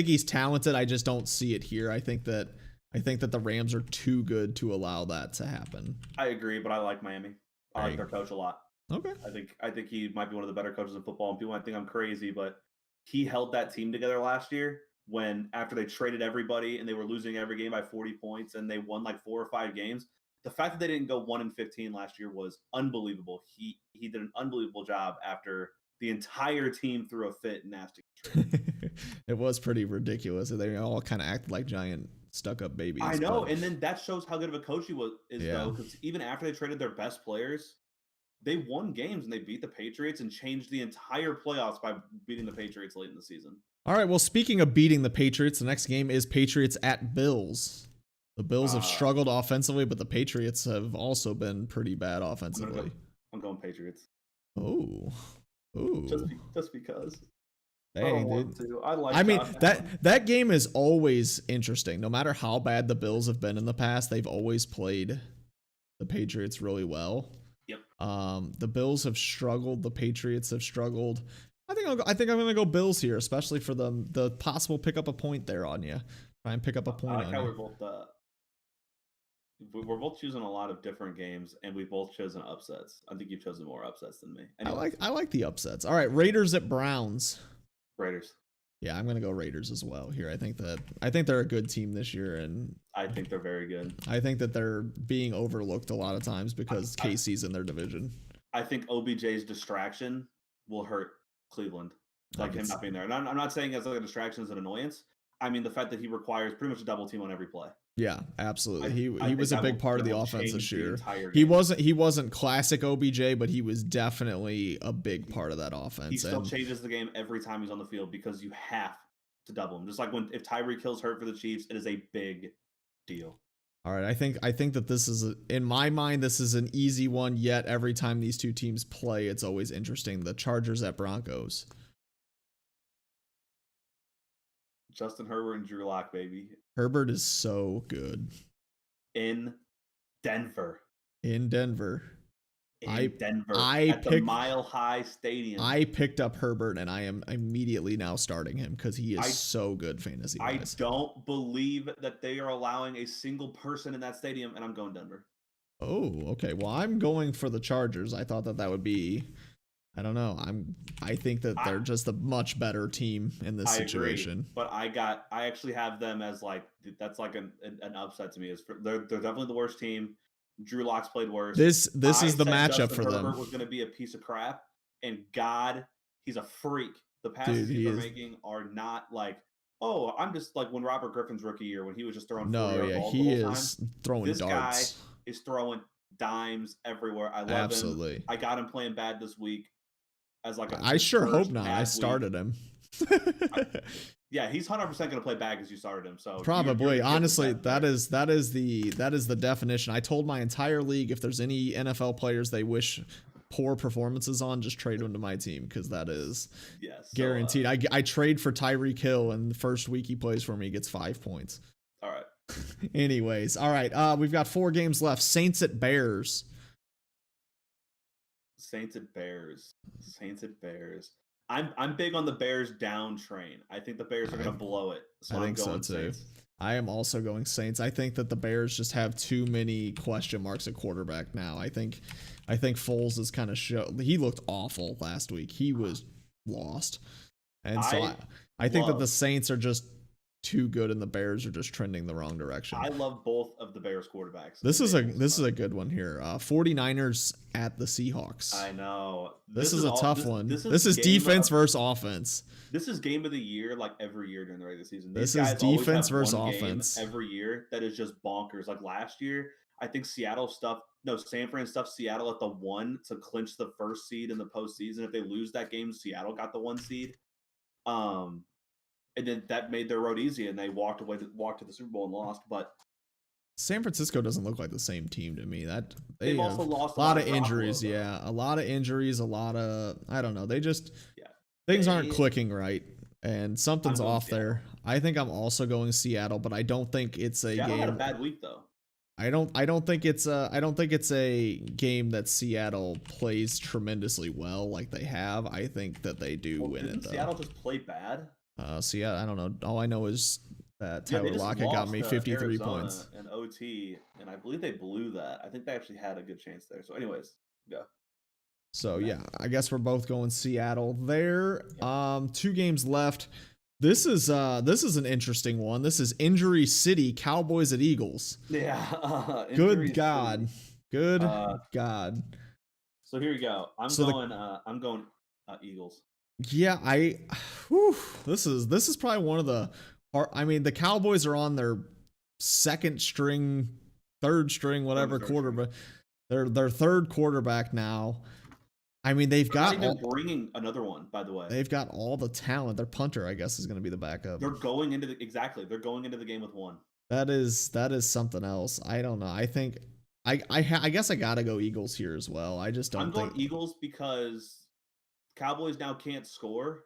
he's talented. I just don't see it here. I think that the Rams are too good to allow that to happen. I agree, but I like Miami. I like their coach a lot. Okay. I think he might be one of the better coaches in football, and people might think I'm crazy, but he held that team together last year when after they traded everybody and they were losing every game by 40 points and they won like 4 or 5 games. The fact that they didn't go 1-15 last year was unbelievable. He did an unbelievable job after the entire team threw a fit and asked to get traded. It was pretty ridiculous. They all kind of acted like giant stuck-up babies. I know, and then that shows how good of a coach he is, though, because even after they traded their best players, they won games and they beat the Patriots and changed the entire playoffs by beating the Patriots late in the season. All right, well, speaking of beating the Patriots, the next game is Patriots at Bills. The Bills have struggled offensively, but the Patriots have also been pretty bad offensively. I'm going Patriots. Oh. Just because. I Hey, don't dude. want to. I like I mean, Josh Allen. that game is always interesting. No matter how bad the Bills have been in the past, they've always played the Patriots really well. Yep. The Bills have struggled. The Patriots have struggled. I think I'm gonna go Bills here, especially for the possible pick up a point there on you. Try and pick up a point I like on how you. we're both choosing a lot of different games, and we've both chosen upsets. I think you've chosen more upsets than me. Anyway, I like the upsets. All right, Raiders at Browns. Raiders. Yeah, I'm gonna go Raiders as well here. I think they're a good team this year, and I think they're very good. I think that they're being overlooked a lot of times because KC's in their division. I think OBJ's distraction will hurt Cleveland, like him not being there. And I'm not saying as like a distraction as an annoyance. I mean the fact that he requires pretty much a double team on every play. Yeah, absolutely. He think was a that big will- part of that the will offense this change the year. entire He game. wasn't classic OBJ, but he was definitely a big part of that offense. He still changes the game every time he's on the field because you have to double him. Just like if Tyreek Hill's hurt for the Chiefs, it is a big deal. All right, I think that this is in my mind this is an easy one. Yet every time these two teams play, it's always interesting. The Chargers at Broncos. Justin Herbert and Drew Lock, baby, Herbert is so good in Denver. in Denver. At picked the Mile High Stadium. I picked up Herbert, and I am immediately now starting him because he is so good fantasy wise. I don't believe that they are allowing a single person in that stadium, and I'm going Denver. Oh, okay. Well, I'm going for the Chargers. I thought that would be. I don't know. I think that they're just a much better team in this situation. Agree, but I actually have them as like that's like an upset to me. They're definitely the worst team. Drew Lock's played worse. This is the matchup Justin for Herbert them. Was going to be a piece of crap, and God, he's a freak. The passes he's making are not like, oh, I'm just like when Robert Griffin's rookie year when he was just throwing. No, yeah, he is throwing this darts. This guy is throwing dimes everywhere. I love Absolutely. him. I got him playing bad this week as like I sure hope not. I started him. Yeah, he's 100% going to play bad because you started him. So probably, honestly, that is the definition. I told my entire league if there's any NFL players they wish poor performances on, just trade them to my team because that is guaranteed. I trade for Tyreek Hill, and the first week he plays for me, he gets 5 points. All right. Anyways, all right. We've got 4 games left. Saints at Bears. Saints at Bears. I'm big on the Bears down train. I think the Bears are going to blow it. So I think so too. Saints. I am also going Saints. I think that the Bears just have too many question marks at quarterback now. I think Foles is kind of he looked awful last week. He was lost. And so I think that the Saints are just too good and the Bears are just trending the wrong direction. I love both of the Bears quarterbacks. This is a good one here. 49ers at the Seahawks. I know. This is a tough one. This is defense versus offense. This is game of the year like every year during the regular season. This is defense versus offense every year that is just bonkers. Like last year, I think San Fran stuffed Seattle at the 1 to clinch the first seed in the postseason. If they lose that game, Seattle got the 1 seed. And then that made their road easy, and they walked to the Super Bowl and lost. But San Francisco doesn't look like the same team to me. They've also lost a lot of injuries. Yeah, a lot of injuries. A lot of I don't know. Things aren't clicking right, and something's off there. I think I'm also going Seattle, but I don't think it's a Seattle game. Had a bad week though. I don't think it's a game that Seattle plays tremendously well like they have. I think that they do win it though. Seattle just play bad. Seattle, I don't know. All I know is that Tyler Lockett got me 53 Arizona points. And OT, and I believe they blew that. I think they actually had a good chance there. So, anyways, go. So yeah, I guess we're both going Seattle there. 2 games left. This is an interesting one. This is Injury City, Cowboys at Eagles. Yeah. Good God. Good God. So here we go. I'm going Eagles. Yeah, this is probably one of the the Cowboys are on their second string, third string, whatever quarterback. Their third quarterback now. I mean, they've got bringing another one, by the way. They've got all the talent. Their punter, I guess, is going to be the backup. They're going into the game with one. That is something else. I don't know. I think I guess I got to go Eagles here as well. I just don't think I'm going Eagles because Cowboys now can't score,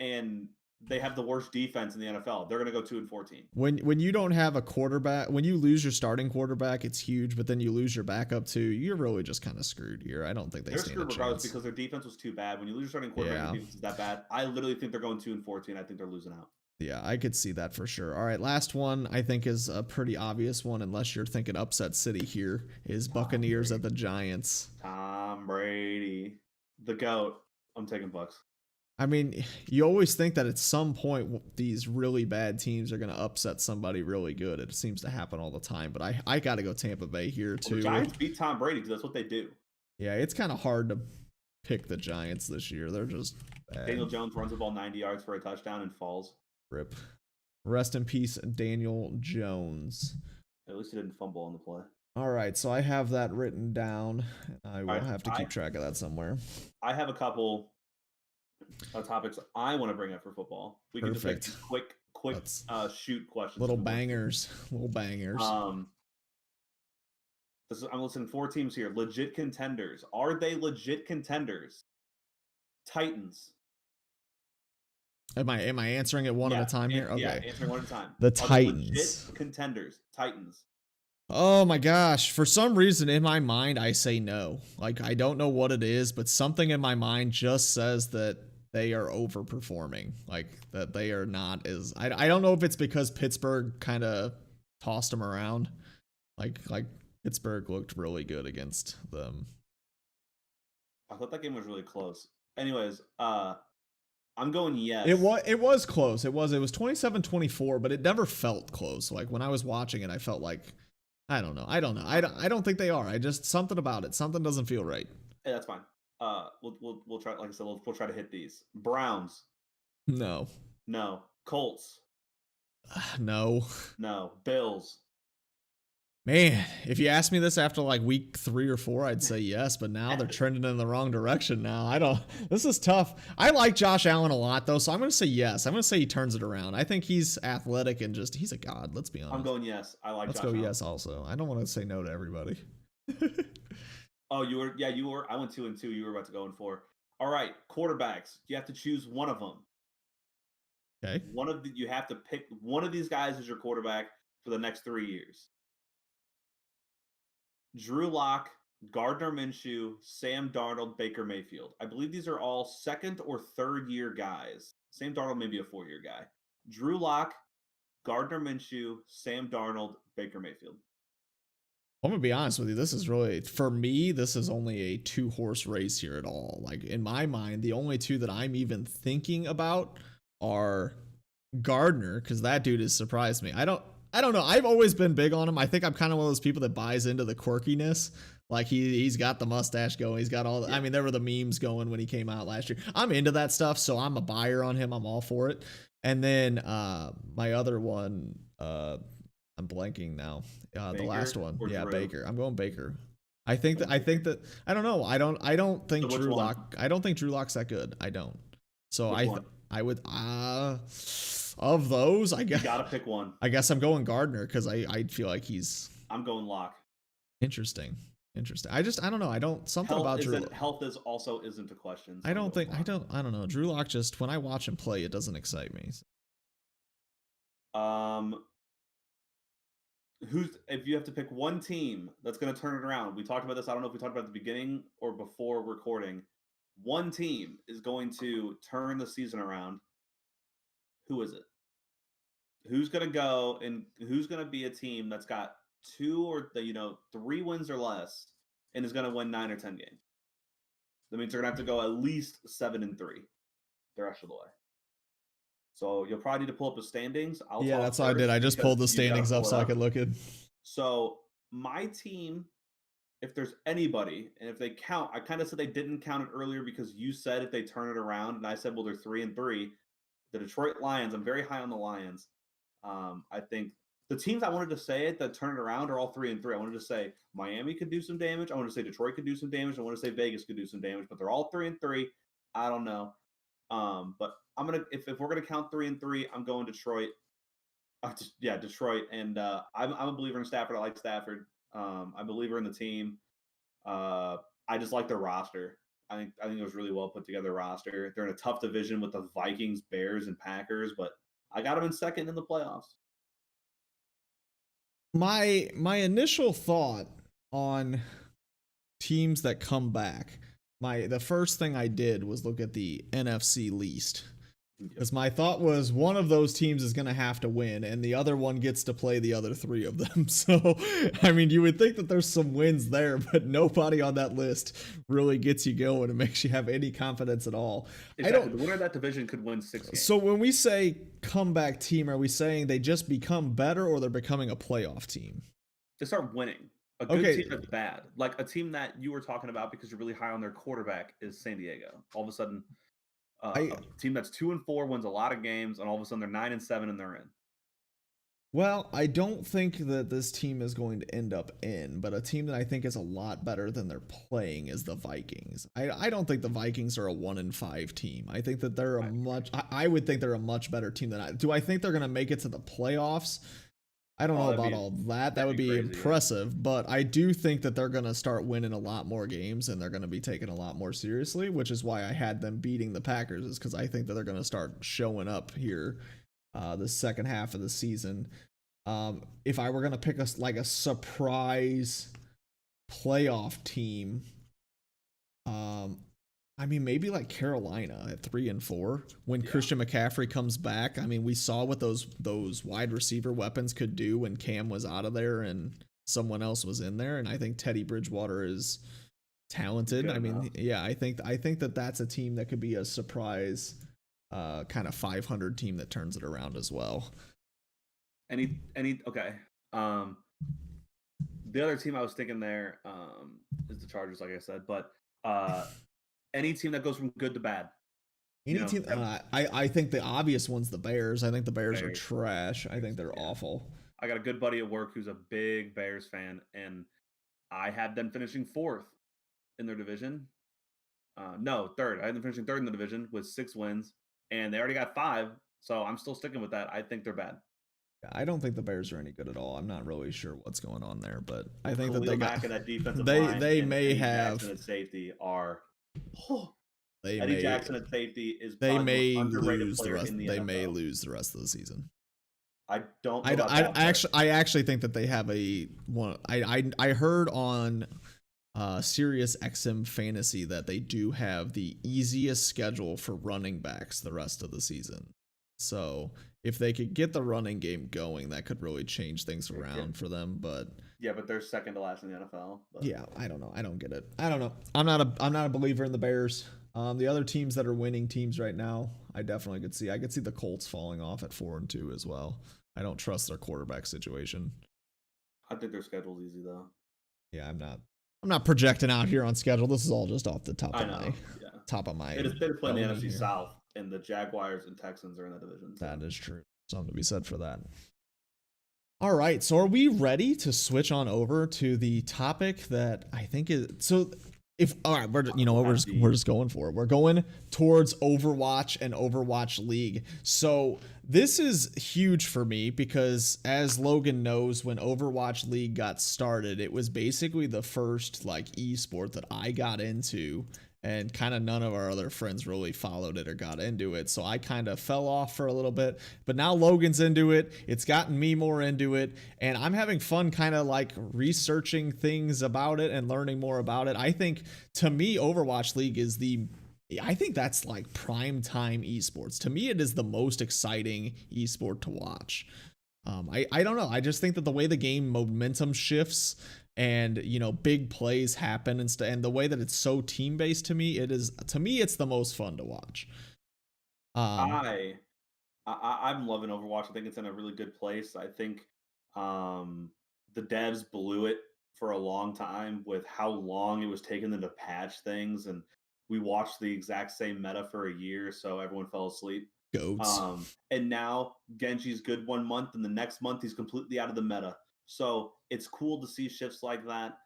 and they have the worst defense in the NFL. They're going to go 2-14. When you don't have a quarterback, when you lose your starting quarterback, it's huge. But then you lose your backup too. You're really just kind of screwed here. I don't think they're stand screwed a regardless chance because their defense was too bad. When you lose your starting quarterback, your defense is that bad. I literally think they're going 2-14. I think they're losing out. Yeah, I could see that for sure. All right, last one I think is a pretty obvious one, unless you're thinking upset city here, is Buccaneers at the Giants. Tom Brady, the GOAT. I'm taking Bucs. I mean, you always think that at some point these really bad teams are going to upset somebody really good. It seems to happen all the time, but I got to go Tampa Bay here too. The Giants beat Tom Brady because that's what they do. Yeah, it's kind of hard to pick the Giants this year. They're just bad. Daniel Jones runs the ball 90 yards for a touchdown and falls. Rip. Rest in peace, Daniel Jones. At least he didn't fumble on the play. All right, so I have that written down. I will have to keep track of that somewhere. I have a couple of topics I want to bring up for football. We can just make quick shoot questions. Little bangers. I'm listening 4 teams here. Legit contenders. Are they legit contenders? Titans. Am I answering it one at a time here? Okay. Yeah, answering one at a time. The Titans. Legit contenders. Titans. Oh my gosh. For some reason in my mind, I say no. Like, I don't know what it is, but something in my mind just says that they are overperforming. Like, that they are not as... I don't know if it's because Pittsburgh kind of tossed them around. Like Pittsburgh looked really good against them. I thought that game was really close. Anyways, I'm going yes. It was close. It was 27-24, but it never felt close. Like when I was watching it, I felt like I don't know. I don't think they are. I just something about it. Something doesn't feel right. Hey, that's fine. We'll try. Like I said, we'll try to hit these. Browns. No. Colts. No. Bills. Man, if you asked me this after like week 3 or 4, I'd say yes, but now they're trending in the wrong direction now. This is tough. I like Josh Allen a lot though, so I'm going to say yes. I'm going to say he turns it around. I think he's athletic and he's a god, let's be honest. I'm going yes. I like Let's Josh go Allen. yes also. I don't want to say no to everybody. Oh, you were. I went 2 and 2. You were about to go in 4. All right, quarterbacks. You have to choose one of them. Okay. You have to pick one of these guys as your quarterback for the next 3 years. Drew Lock, Gardner Minshew, Sam Darnold, Baker Mayfield. I believe these are all 2nd or 3rd year guys. Sam Darnold may be a 4-year guy. Drew Lock, Gardner Minshew, Sam Darnold, Baker Mayfield. I'm going to be honest with you. This is really, for me, this is only a 2-horse race here at all. Like in my mind, the only 2 that I'm even thinking about are Gardner, because that dude has surprised me. I don't know. I've always been big on him. I think I'm kind of one of those people that buys into the quirkiness. Like he's got the mustache going. He's got all the, I mean, there were the memes going when he came out last year. I'm into that stuff, so I'm a buyer on him. I'm all for it. And then my other one, I'm blanking now. The last one. Yeah, Drew? Baker. I'm going Baker. I think that I don't know. I don't think Drew Lock. I don't think Drew Lock's that good. I don't. So I would of those, I guess. You gotta pick one. I guess I'm going Gardner because I feel like I'm going Lock. Interesting. I don't know. I don't something about Drew. Health isn't a question. So I don't know. Drew Lock, just when I watch him play, it doesn't excite me. If you have to pick one team that's going to turn it around, we talked about this. I don't know if we talked about it at the beginning or before recording. One team is going to turn the season around. Who is it? Who's going to go and who's going to be a team that's got 2 or 3 wins or less and is going to win 9 or 10 games? That means they're going to have to go at least 7-3 the rest of the way. So you'll probably need to pull up the standings. That's what I did. I just pulled the standings up so I could look at. So my team, if there's anybody, and if they count, I kind of said they didn't count it earlier because you said if they turn it around, and I said, well, they're 3-3. The Detroit Lions, I'm very high on the Lions. I think the teams I wanted to say it that turn it around are all 3-3. I wanted to say Miami could do some damage. I wanted to say Detroit could do some damage. I want to say Vegas could do some damage, but they're all 3-3. I don't know. But I'm gonna if we're gonna count 3-3, I'm going Detroit. Detroit, and I'm a believer in Stafford. I like Stafford. I'm a believer in the team. I just like their roster. I think it was really well put together roster. They're in a tough division with the Vikings, Bears, and Packers, but I got them in second in the playoffs. My initial thought on teams that come back, the first thing I did was look at the NFC least. Because my thought was one of those teams is going to have to win, and the other one gets to play the other three of them. So, I mean, you would think that there's some wins there, but nobody on that list really gets you going and makes you have any confidence at all. Exactly. The winner of that division could win 6 games. So when we say comeback team, are we saying they just become better or they're becoming a playoff team? They start winning. A good team that's bad. Like a team that you were talking about because you're really high on their quarterback is San Diego. All of a sudden, a team that's 2-4 wins a lot of games, and all of a sudden they're 9-7 and they're in. Well, I don't think that this team is going to end up in, but a team that I think is a lot better than they're playing is the Vikings. I don't think the Vikings are a 1-5 team. I think that they're I would think they're a much better team than do I think they're going to make it to the playoffs? I don't know about all that. That would be crazy, impressive, but I do think that they're going to start winning a lot more games and they're going to be taken a lot more seriously, which is why I had them beating the Packers, is because I think that they're going to start showing up here the second half of the season. If I were going to pick a surprise playoff team, I mean, maybe like Carolina at 3-4 when Christian McCaffrey comes back. I mean, we saw what those wide receiver weapons could do when Cam was out of there and someone else was in there. And I think Teddy Bridgewater is talented. I mean, yeah, I think that that's a team that could be a surprise, kind of 500 team that turns it around as well. Okay. The other team I was thinking there is the Chargers, like I said, but any team that goes from good to bad. Team, I think the obvious one's the Bears. I think the Bears are trash. I think they're awful. I got a good buddy at work who's a big Bears fan, and I had them finishing 4th in their division. No, 3rd. I had them finishing 3rd in the division with 6 wins, and they already got 5, so I'm still sticking with that. I think they're bad. I don't think the Bears are any good at all. I'm not really sure what's going on there, but I think that they got that defensive line. They may Eddie have Jackson at safety are. Eddie Jackson at safety is. They may lose the rest. They may lose the rest of the season. I don't. I actually think that they have a one. I heard on Sirius XM Fantasy that they do have the easiest schedule for running backs the rest of the season. So if they could get the running game going, that could really change things around for them. But but they're second to last in the NFL. But. Yeah, I don't know. I don't get it. I don't know. I'm not a believer in the Bears. The other teams that are winning teams right now, I definitely could see. I could see the Colts falling off at 4-2 as well. I don't trust their quarterback situation. I think their schedule's easy though. Yeah, I'm not projecting out here on schedule. This is all just off the top of my. They're playing the NFC South, and the Jaguars and Texans are in that division. So. That is true. Something to be said for that. All right, so are we ready to switch on over to the topic that I think is so? We're just going for it. We're going towards Overwatch and Overwatch League. So this is huge for me because, as Logan knows, when Overwatch League got started, it was basically the first esport that I got into. And kind of none of our other friends really followed it or got into it. So I kind of fell off for a little bit. But now Logan's into it. It's gotten me more into it. And I'm having fun kind of researching things about it and learning more about it. I think, to me, Overwatch League is I think that's prime time esports. To me, it is the most exciting esport to watch. I don't know. I just think that the way the game momentum shifts and big plays happen and the way that it's so team based, to me it's the most fun to watch. I'm loving Overwatch. I think it's in a really good place. I think the devs blew it for a long time with how long it was taking them to patch things, and we watched the exact same meta for a year, so everyone fell asleep. Goats. And now Genji's good 1 month, and the next month he's completely out of the meta. So it's cool to see shifts like that,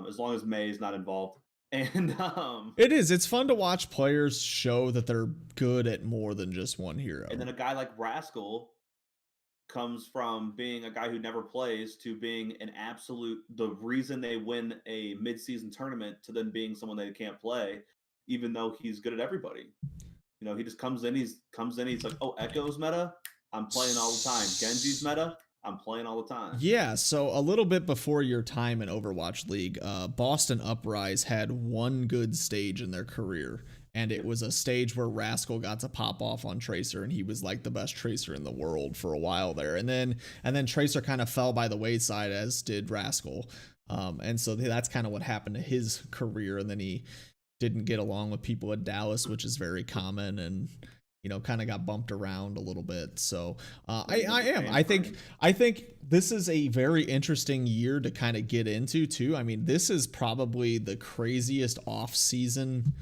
as long as May is not involved. And it is. It's fun to watch players show that they're good at more than just one hero. And then a guy like Rascal comes from being a guy who never plays to being the reason they win a mid-season tournament, to then being someone they can't play. even though he's good at everybody. He just he's like, oh, Echo's meta, I'm playing all the time. Genji's meta, I'm playing all the time. Yeah, so a little bit before your time in Overwatch League, Boston Uprise had one good stage in their career, and it was a stage where Rascal got to pop off on Tracer, and he was like the best Tracer in the world for a while there, and then Tracer kind of fell by the wayside, as did Rascal, and so that's kind of what happened to his career, and then he didn't get along with people at Dallas, which is very common, and kind of got bumped around a little bit. So I think this is a very interesting year to kind of get into too. I mean, this is probably the craziest off season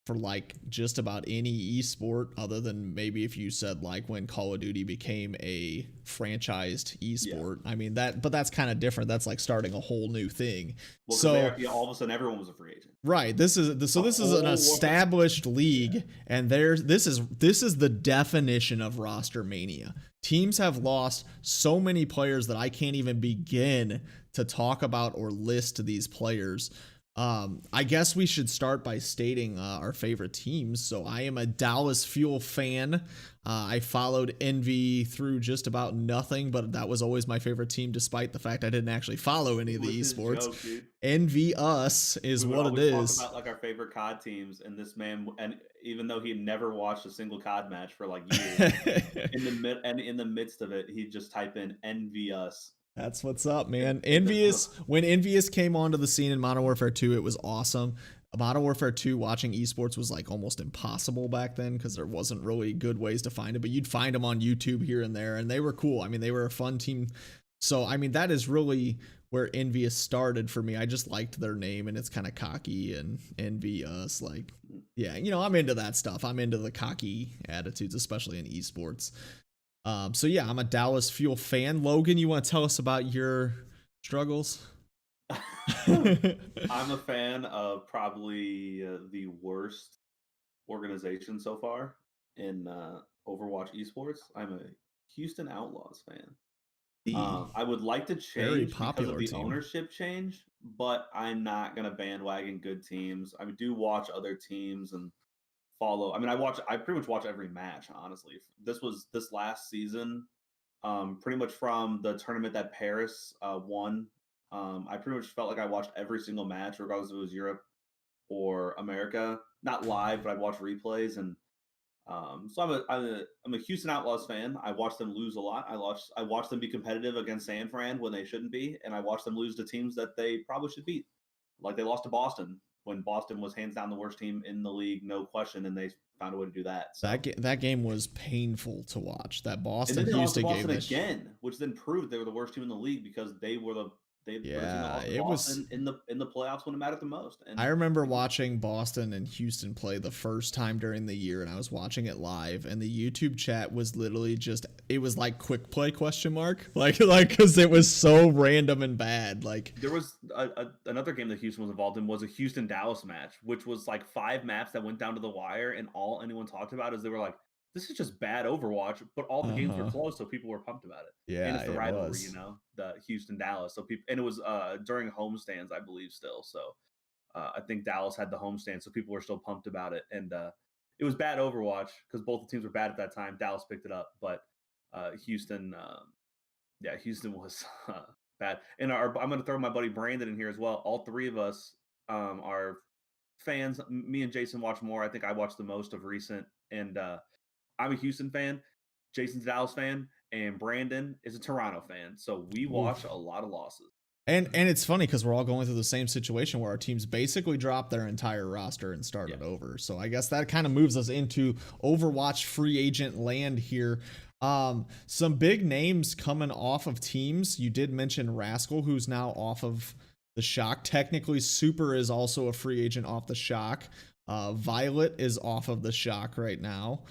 for like just about any esport, other than maybe if you said like when Call of Duty became a franchised esport. Yeah. I mean but that's kind of different. That's like starting a whole new thing. Well, so all of a sudden everyone was a free agent. Right. This is an established league, and this is the definition of roster mania. Teams have lost so many players that I can't even begin to talk about or list these players. I guess we should start by stating our favorite teams. So I am a Dallas Fuel fan. I followed Envy through just about nothing, but that was always my favorite team, despite the fact I didn't actually follow any of the esports. Joke, Envy Us is what it is. Talk about like our favorite COD teams, and this man, and even though he had never watched a single COD match for like years, in the midst of it, he'd just type in Envy Us. That's what's up, man. When Envious came onto the scene in Modern Warfare 2, it was awesome. Modern Warfare 2, watching esports was like almost impossible back then because there wasn't really good ways to find it, but you'd find them on YouTube here and there, and they were cool. I mean, they were a fun team. So, I mean, that is really where Envious started for me. I just liked their name, and it's kind of cocky, and Envy Us. Like, yeah, I'm into that stuff. I'm into the cocky attitudes, especially in esports. So yeah, I'm a Dallas Fuel fan. Logan, you want to tell us about your struggles? I'm a fan of probably the worst organization so far in Overwatch esports. I'm a Houston Outlaws fan. I would like to change because of the ownership change, but I'm not going to bandwagon good teams. I do watch other teams and follow. I mean, I pretty much watch every match, honestly. This last season, pretty much from the tournament that Paris won. I pretty much felt like I watched every single match, regardless if it was Europe or America. Not live, but I'd watch replays, and so I'm a Houston Outlaws fan. I watch them lose a lot. I watch them be competitive against San Fran when they shouldn't be, and I watch them lose to teams that they probably should beat. Like they lost to Boston when Boston was hands down the worst team in the league, no question, and they found a way to do that. So. That game was painful to watch. That Boston Houston game again, which then proved they were the worst team in the league because they were it was in the playoffs when it mattered the most. And I remember watching Boston and Houston play the first time during the year, and I was watching it live, and the YouTube chat was literally it was like quick play ? Like because it was so random and bad. Like there was another game that Houston was involved in was a Houston Dallas match, which was like 5 maps that went down to the wire, and all anyone talked about is they were like, this is just bad Overwatch, but all the games were close, so people were pumped about it. Yeah, and it's the rivalry, the Houston Dallas. So people, and it was during homestands, I believe, still. So I think Dallas had the homestand, so people were still pumped about it. And it was bad Overwatch because both the teams were bad at that time. Dallas picked it up, but Houston, Houston was bad. And I'm going to throw my buddy Brandon in here as well. All 3 of us are fans. Me and Jason watch more. I think I watched the most of recent, and I'm a Houston fan, Jason's a Dallas fan, and Brandon is a Toronto fan. So we watch a lot of losses. And it's funny because we're all going through the same situation where our teams basically dropped their entire roster and started over. So I guess that kind of moves us into Overwatch free agent land here. Some big names coming off of teams. You did mention Rascal, who's now off of the Shock. Technically, Super is also a free agent off the Shock. Violet is off of the Shock right now.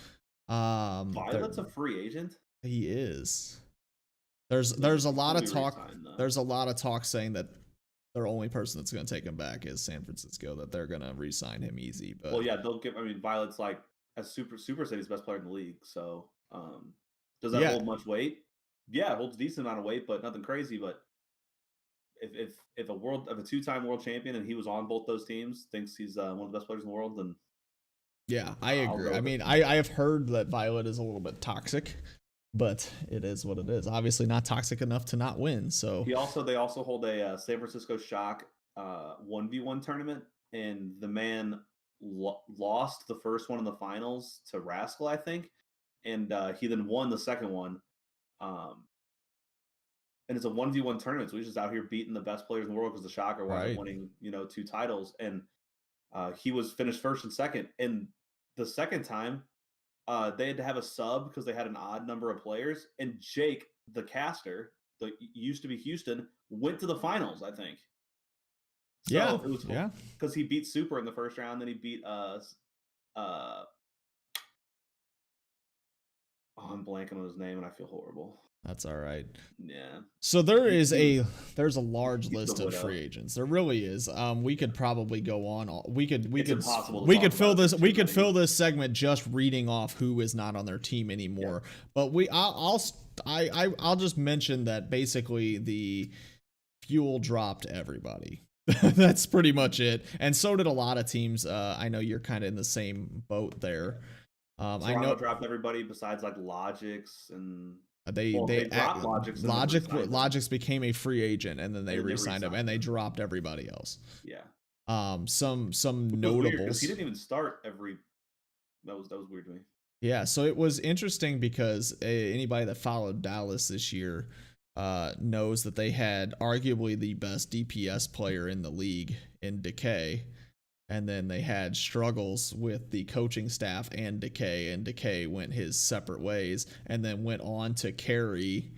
Violet's a free agent. He is. There's a lot of talk. There's a lot of talk saying that their only person that's going to take him back is San Francisco. That they're going to re-sign him easy. But well, yeah, they'll give. I mean, Violet's like a Super City's best player in the league. So does that hold much weight? Yeah, it holds a decent amount of weight, but nothing crazy. But if a 2-time world champion and he was on both those teams thinks he's one of the best players in the world, then Yeah, I I'll agree. go I with it. mean, I have heard that Violet is a little bit toxic, but it is what it is. Obviously, not toxic enough to not win. So They also hold a San Francisco Shock 1v1 tournament, and the man lost the first one in the finals to Rascal, I think, and he then won the second one. Um, and it's a 1v1 tournament, so he's just out here beating the best players in the world because the Shock are wound up right, winning, 2 titles, and he was finished first and second. And the second time, they had to have a sub because they had an odd number of players. And Jake, the caster, the used to be Houston, went to the finals, I think. yeah, So it was yeah, because he beat Super in the first round, then he beat oh, I'm blanking on his name and I feel horrible. that's all right. Yeah. So there He, is he, there's a large he's the list of widow. free agents. There really is. We could probably go on. It's impossible to we talk could fill about this too we could many. fill this segment just reading off who is not on their team anymore. Yeah. But I'll just mention that basically the Fuel dropped everybody. That's pretty much it. And so did a lot of teams. I know you're kind of in the same boat there. I Toronto know dropped everybody besides like Logix and they dropped Logix and Logix became a free agent and then they re-signed him and they him. dropped everybody else. Yeah. Some Which notables. because he didn't even start every. That was weird to me. Yeah, so it was interesting because anybody that followed Dallas this year knows that they had arguably the best DPS player in the league in Decay. And then they had struggles with the coaching staff and Decay went his separate ways and then went on to carry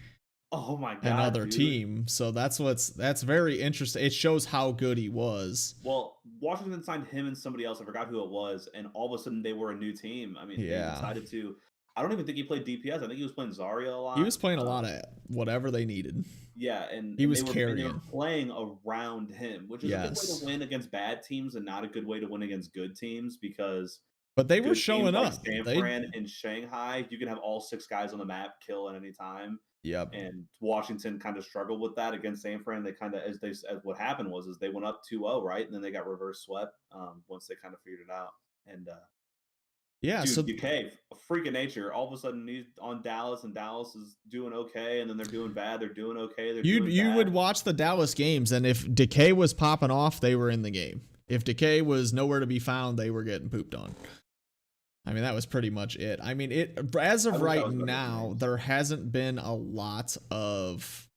Oh my god, another dude. team. So that's very interesting. It shows how good he was. Well, Washington signed him and somebody else. I forgot who it was, and all of a sudden they were a new team. I mean, Yeah. they decided to. I don't even think he played DPS. I think he was playing Zarya a lot. He was playing a lot of whatever they needed. Yeah, and he was they were carrying. Playing around him, which is a good way to win against bad teams and not a good way to win against good teams because. But they were showing up. Like San Fran in Shanghai, you can have all 6 guys on the map kill at any time. Yep. And Washington kind of struggled with that against San Fran. They kind of, as what happened was they went up 2-0, right? And then they got reverse swept once they kind of figured it out. And yeah, dude, so UK, a freak of nature. All of a sudden he's on Dallas, and Dallas is doing okay, and then they're doing bad. They're doing okay. You would watch the Dallas games, and if Decay was popping off, they were in the game. If Decay was nowhere to be found, they were getting pooped on. I mean, that was pretty much it. I mean, as of right now, there hasn't been a lot of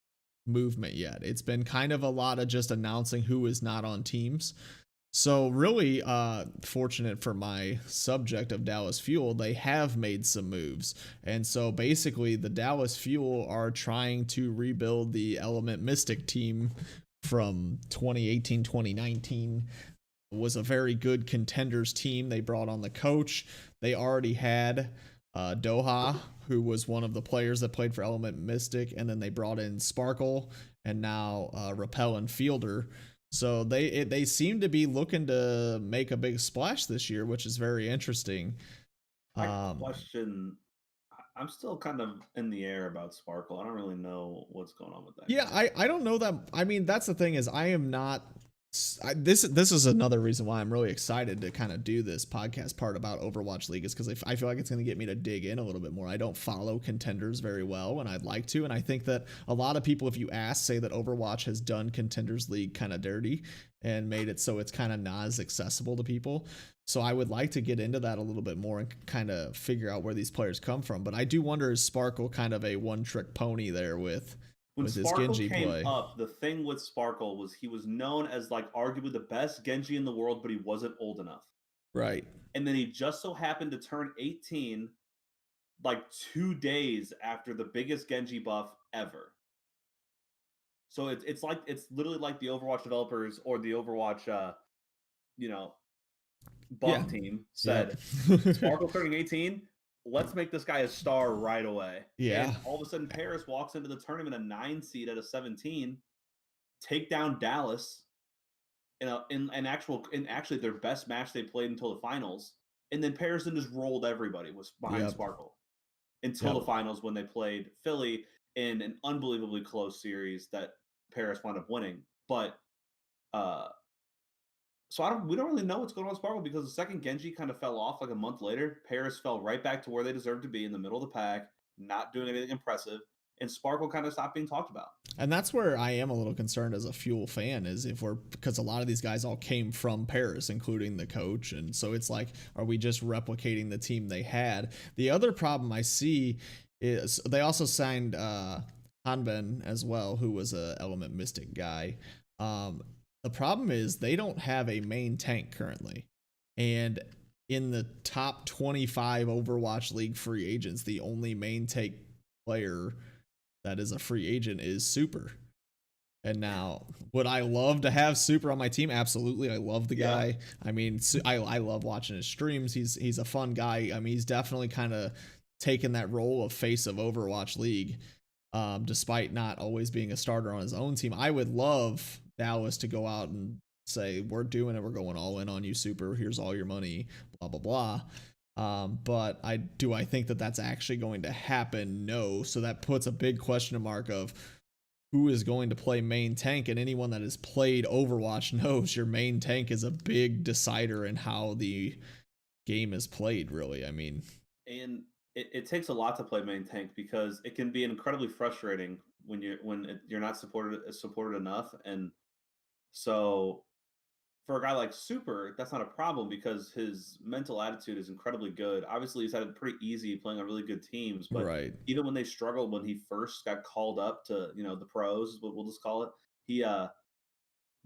movement yet. It's been kind of a lot of just announcing who is not on teams. So really fortunate for my subject of Dallas Fuel, they have made some moves. And so basically the Dallas Fuel are trying to rebuild the Element Mystic team from 2018-2019. Was a very good contenders team. They brought on the coach. They already had Doha, who was one of the players that played for Element Mystic, and then they brought in Sparkle and now Rappel and Fielder. So they seem to be looking to make a big splash this year, which is very interesting. Question. I'm still kind of in the air about Sparkle. I don't really know what's going on with that. Yeah, I don't know that. I mean, that's the thing is I am not. This is another reason why I'm really excited to kind of do this podcast part about Overwatch League is because I feel like it's going to get me to dig in a little bit more. I don't follow contenders very well, and I'd like to. And I think that a lot of people, if you ask, say that Overwatch has done contenders league kind of dirty and made it so it's kind of not as accessible to people. So I would like to get into that a little bit more and kind of figure out where these players come from. But I do wonder, is Sparkle kind of a one-trick pony there with his Genji play? Up, the thing with Sparkle was he was known as like arguably the best Genji in the world, but he wasn't old enough. Right. And then he just so happened to turn 18 like 2 days after the biggest Genji buff ever. So it's literally like the Overwatch developers or the Overwatch buff team said, Sparkle turning 18, let's make this guy a star right away. Yeah. And all of a sudden, Paris walks into the tournament a 9 seed at a 17, take down Dallas in actually their best match they played until the finals, and then Paris then just rolled everybody was behind Sparkle until the finals when they played Philly in an unbelievably close series that Paris wound up winning. But we don't really know what's going on with Sparkle because the second Genji kind of fell off like a month later. Paris fell right back to where they deserved to be in the middle of the pack, not doing anything impressive, and Sparkle kind of stopped being talked about. And that's where I am a little concerned as a Fuel fan is if we're because a lot of these guys all came from Paris, including the coach, and so it's like, are we just replicating the team they had? The other problem I see is they also signed Hanben as well, who was a Element Mystic guy. The problem is they don't have a main tank currently, and in the top 25 Overwatch League free agents, the only main tank player that is a free agent is Super. And now, would I love to have Super on my team? Absolutely, I love the guy. Yeah. I mean, I love watching his streams. He's a fun guy. I mean, he's definitely kind of taken that role of face of Overwatch League, despite not always being a starter on his own team. I would love Dallas to go out and say, we're doing it, we're going all in on you, Super, here's all your money, blah blah blah. But I think that that's actually going to happen? No. So that puts a big question mark of who is going to play main tank, and anyone that has played Overwatch knows your main tank is a big decider in how the game is played, really. I mean, And it takes a lot to play main tank because it can be incredibly frustrating when you're not supported enough. And so for a guy like Super, that's not a problem because his mental attitude is incredibly good. Obviously, he's had it pretty easy playing on really good teams, but right. even when they struggled when he first got called up to, the pros, is what we'll just call it, he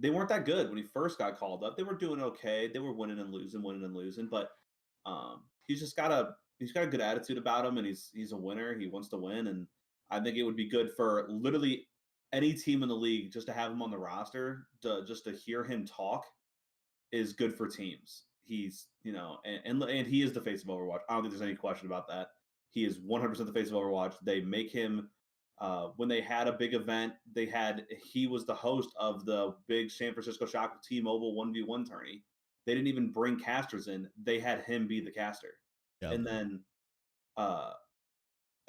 they weren't that good when he first got called up. They were doing okay. They were winning and losing, but he's got a good attitude about him, and he's a winner. He wants to win, and I think it would be good for literally any team in the league just to have him on the roster to hear him talk is good for teams. He's and he is the face of Overwatch. I don't think there's any question about that. He is 100% the face of Overwatch. They make him when they had a big event. He was the host of the big San Francisco Shock T-Mobile 1v1 tourney. They didn't even bring casters in. They had him be the caster, Yep. and then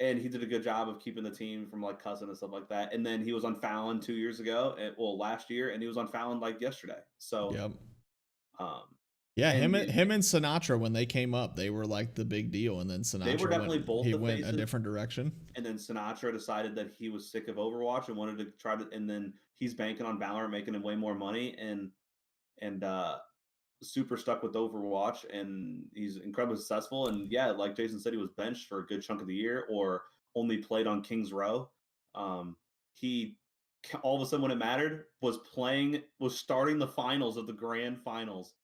and he did a good job of keeping the team from like cussing and stuff like that. And then he was on Fallon 2 years ago, last year, and he was on Fallon like yesterday. So Yep. um, Yeah, and him and Sinatra, when they came up, they were like the big deal, and then they were Sinatra definitely both the went a faces. different direction. And then Sinatra decided that he was sick of Overwatch and wanted to try to. And then he's banking on Valorant, making him way more money, and super stuck with Overwatch, and he's incredibly successful. And yeah, like Jason said, he was benched for a good chunk of the year, or only played on Kings Row. He all of a sudden, when it mattered, was starting the finals of the grand finals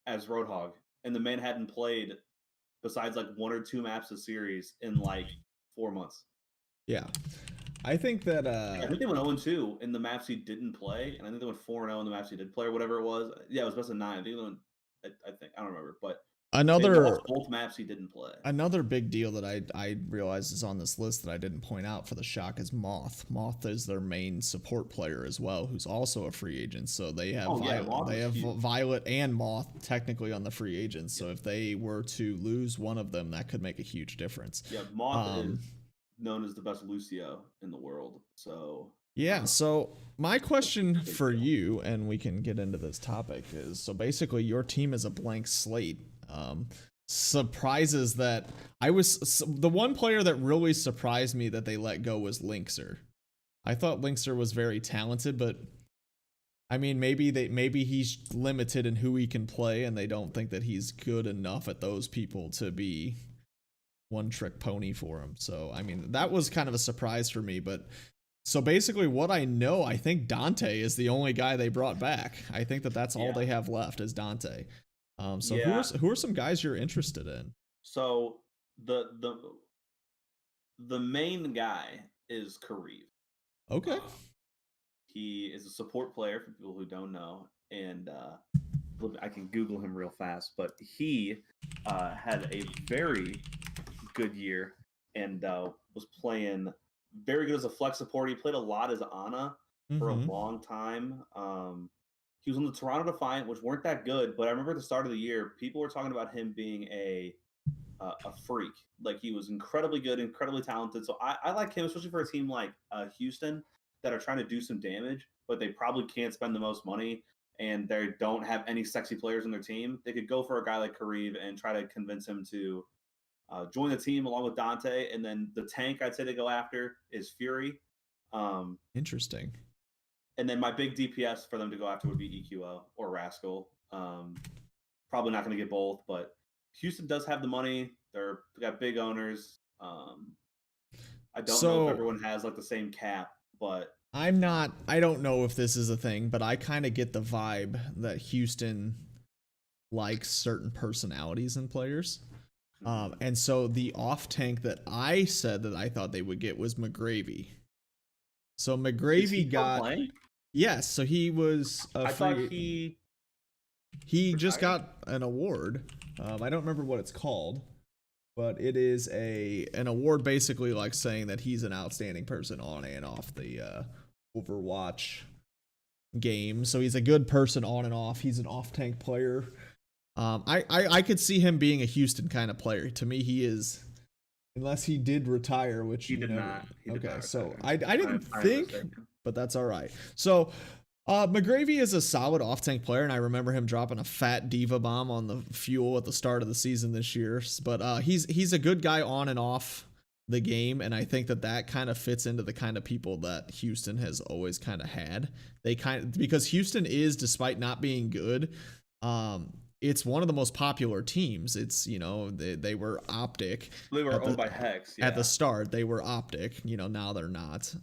as Roadhog, and the man hadn't played besides like one or two maps a series in like 4 months. Yeah, I think that I think they went 0-2 in the maps he didn't play, and I think they went 4-0 in the maps he did play, or whatever it was. Yeah, it was best of 9. I think they went, I think I don't remember, but they lost both maps he didn't play. Another big deal that I realized is on this list that I didn't point out for the Shock is Moth. Moth is their main support player as well, who's also a free agent. So they have Violet and Moth technically on the free agents. So if they were to lose one of them, that could make a huge difference. Yeah, Moth is known as the best Lucio in the world. So yeah, so my question for you, and we can get into this topic, is so basically your team is a blank slate. Surprises that the one player that really surprised me that they let go was Linkser. I thought Linkser was very talented, but I mean, maybe he's limited in who he can play, and they don't think that he's good enough at those people to be one trick pony for him. So I mean, that was kind of a surprise for me. But so basically, what I know, I think Dante is the only guy they brought back. I think that's all they have left is Dante. Who are some guys you're interested in? So the main guy is Kareev. Okay. He is a support player for people who don't know, and I can Google him real fast. But he had a very good year and was playing very good as a flex support. He played a lot as Ana for a long time. He was on the Toronto Defiant, which weren't that good, but I remember at the start of the year, people were talking about him being a freak. Like he was incredibly good, incredibly talented. So I like him, especially for a team like Houston that are trying to do some damage, but they probably can't spend the most money. and they don't have any sexy players on their team, they could go for a guy like Kareev and try to convince him to join the team along with Dante. And then the tank I'd say they go after is Fury. Interesting. And then my big DPS for them to go after would be EQO or Rascal. Probably not going to get both, but Houston does have the money. They got big owners. I don't know if everyone has like the same cap, but I don't know if this is a thing, but I kind of get the vibe that Houston likes certain personalities in players. And so the off tank that I said that I thought they would get was McGravy. So McGravy got playing? Yes, so he was I thought he just got an award. I don't remember what it's called, but it is an award basically like saying that he's an outstanding person on and off the Overwatch game. So he's a good person on and off. He's an off tank player. I could see him being a Houston kind of player. To me, he is, unless he did retire, which he did not. Okay, so I didn't think, but that's all right. So McGravy is a solid off tank player, and I remember him dropping a fat diva bomb on the fuel at the start of the season this year. But he's a good guy on and off the game, and I think that kind of fits into the kind of people that Houston has always kind of had. Because Houston is, despite not being good, it's one of the most popular teams. It's, they were Optic. They were owned by Hex. Yeah. At the start, they were Optic. Now they're not.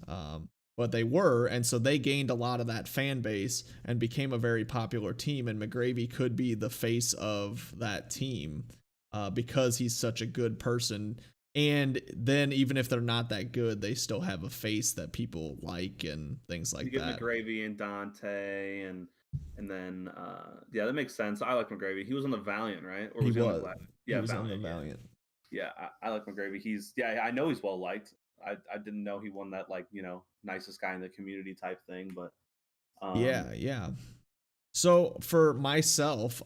But they were, and so they gained a lot of that fan base and became a very popular team. And McGravy could be the face of that team because he's such a good person. And then even if they're not that good, they still have a face that people like and things like that. You get McGravy and Dante and then that makes sense. I like McGravy. He was on the Valiant, right? Or was he on the Valiant? Yeah, he was on the Valiant. Yeah, I like McGravy. I know he's well liked. I didn't know he won that nicest guy in the community type thing, but yeah. So for myself,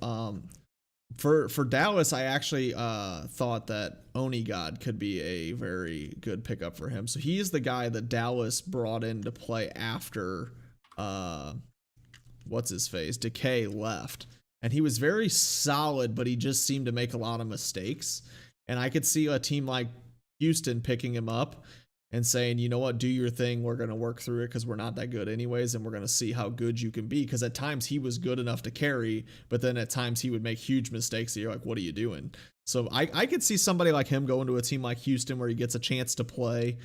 for Dallas, I actually thought that Oni God could be a very good pickup for him. So he is the guy that Dallas brought in to play after what's his face, Decay left, and he was very solid, but he just seemed to make a lot of mistakes. And I could see a team like Houston picking him up and saying, you know what, do your thing. We're going to work through it because we're not that good anyways, and we're going to see how good you can be. Because at times he was good enough to carry, but then at times he would make huge mistakes that you're like, what are you doing? So I could see somebody like him going to a team like Houston where he gets a chance to play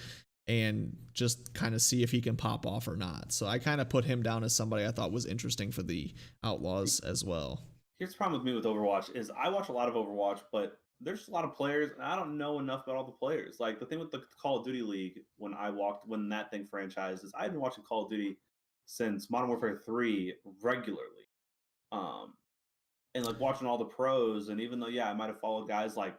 and just kind of see if he can pop off or not. So I kind of put him down as somebody I thought was interesting for the Outlaws as well. Here's the problem with me with Overwatch is I watch a lot of Overwatch, but there's a lot of players, and I don't know enough about all the players. Like the thing with the Call of Duty League, when that thing franchised, is I've been watching Call of Duty since Modern Warfare 3 regularly, and like watching all the pros. And even though I might have followed guys like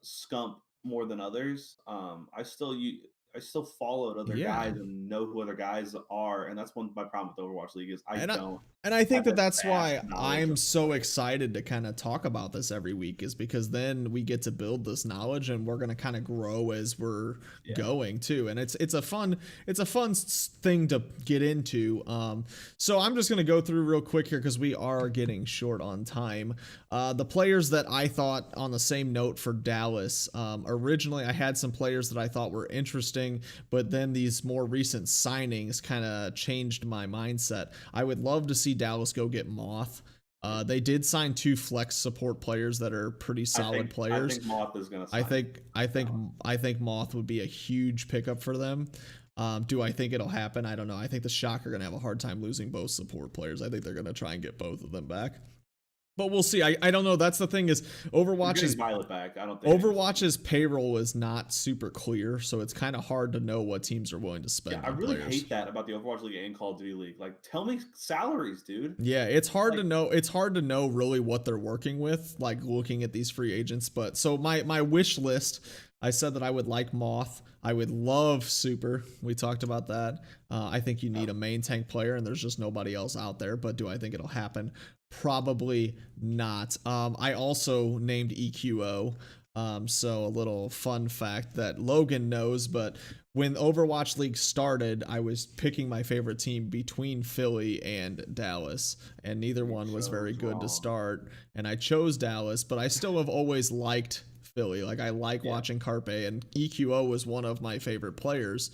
Scump more than others, I still followed other guys and know who other guys are, and that's my problem with Overwatch League is I don't. And I think that's why I'm so excited to kind of talk about this every week, is because then we get to build this knowledge and we're going to kind of grow as we're going too. And it's a fun thing to get into. So I'm just going to go through real quick here because we are getting short on time. The players that I thought on the same note for Dallas, originally I had some players that I thought were interesting, but then these more recent signings kind of changed my mindset. I would love to see Dallas go get Moth. They did sign 2 flex support players that are pretty solid players. I think Moth is going to sign. I think Moth would be a huge pickup for them. Do I think it'll happen? I don't know. I think the Shock are going to have a hard time losing both support players. I think they're going to try and get both of them back. But we'll see. I don't know. That's the thing is Overwatch's Violet back. I don't think Overwatch's payroll is not super clear, so it's kind of hard to know what teams are willing to spend. I really hate that about the Overwatch League and Call of Duty League. Like, tell me salaries, dude. Yeah, it's hard to know. It's hard to know really what they're working with, like looking at these free agents. But so my wish list, I said that I would like Moth. I would love Super. We talked about that. I think you need a main tank player, and there's just nobody else out there. But do I think it'll happen? Probably not. I also named EQO. So a little fun fact that Logan knows, but when Overwatch League started, I was picking my favorite team between Philly and Dallas, and neither one was very good to start. And I chose Dallas, but I still have always liked Philly. Like, I like watching Carpe, and EQO was one of my favorite players.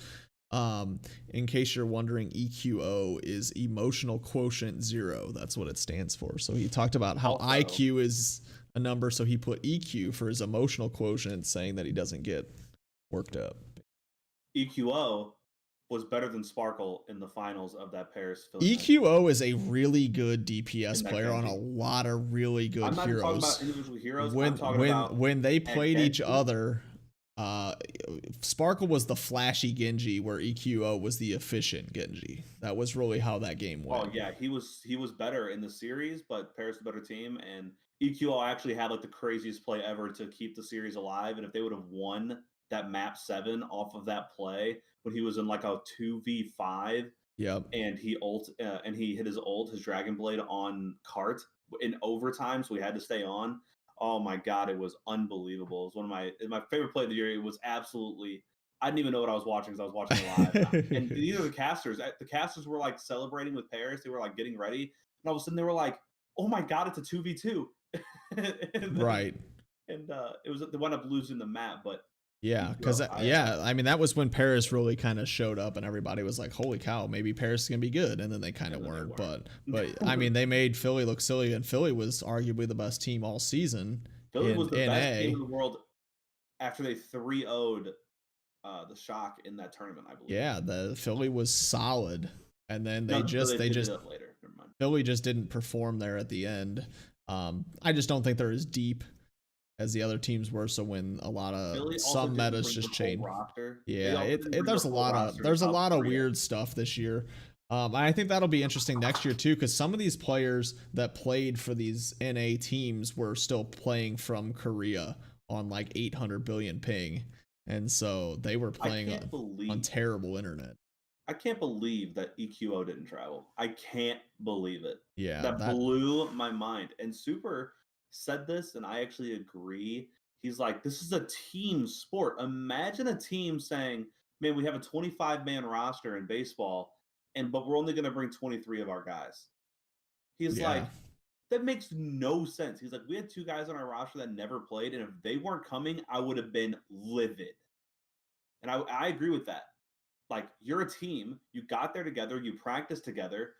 In case you're wondering, EQO is emotional quotient 0. That's what it stands for. So he talked about how IQ is a number, so he put EQ for his emotional quotient, saying that he doesn't get worked up. EQO was better than Sparkle in the finals of that Paris Philly EQO is a really good DPS player on a lot of really good I'm not heroes. Talking about individual heroes. When they played each other, Sparkle was the flashy Genji, where EQO was the efficient Genji. That was really how that game went. Oh yeah, he was better in the series, but Paris was a better team, and EQO actually had like the craziest play ever to keep the series alive. And if they would have won that map 7 off of that play when he was in like a 2v5, and he hit his ult, his Dragon Blade on Cart in overtime, so we had to stay on. Oh my god, it was unbelievable. It was one of my favorite play of the year. It was absolutely, I didn't even know what I was watching because I was watching it live. And these are the casters were like celebrating with Paris. They were like getting ready, and all of a sudden they were like, "Oh my god, it's a 2v2!" Right. And it was, they wound up losing the map, but yeah, because I mean, that was when Paris really kind of showed up, and everybody was like, "Holy cow, maybe Paris is gonna be good," and then they kind of weren't. But I mean, they made Philly look silly, and Philly was arguably the best team all season. Philly was the best team in the world after they 3-0'd the Shock in that tournament, I believe. Yeah, the Philly was solid, and then they just later. Never mind. Philly just didn't perform there at the end. I just don't think they're as deep as the other teams were. So when a lot of some metas just change, there's a lot of weird stuff this year. I think that'll be interesting next year too, because some of these players that played for these NA teams were still playing from Korea on like 800 billion ping, and so they were playing on terrible internet. I can't believe that EQO didn't travel. I can't believe it. Yeah, that blew my mind. And Super said this, and I actually agree. He's like, this is a team sport. Imagine a team saying, man, we have a 25-man roster in baseball, but we're only going to bring 23 of our guys. He's like, that makes no sense. He's like, we had 2 guys on our roster that never played, and if they weren't coming, I would have been livid. And I agree with that. Like, you're a team. You got there together. You practiced together.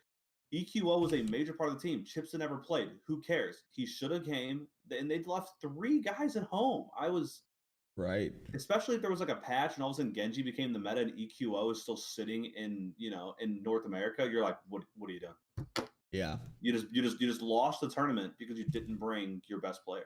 EQO was a major part of the team. Chipson never played. Who cares? He should have came, and they left 3 guys at home. I was right, especially if there was like a patch, and all of a sudden Genji became the meta, and EQO is still sitting in North America. You're like, what are you doing? Yeah, you just lost the tournament because you didn't bring your best player.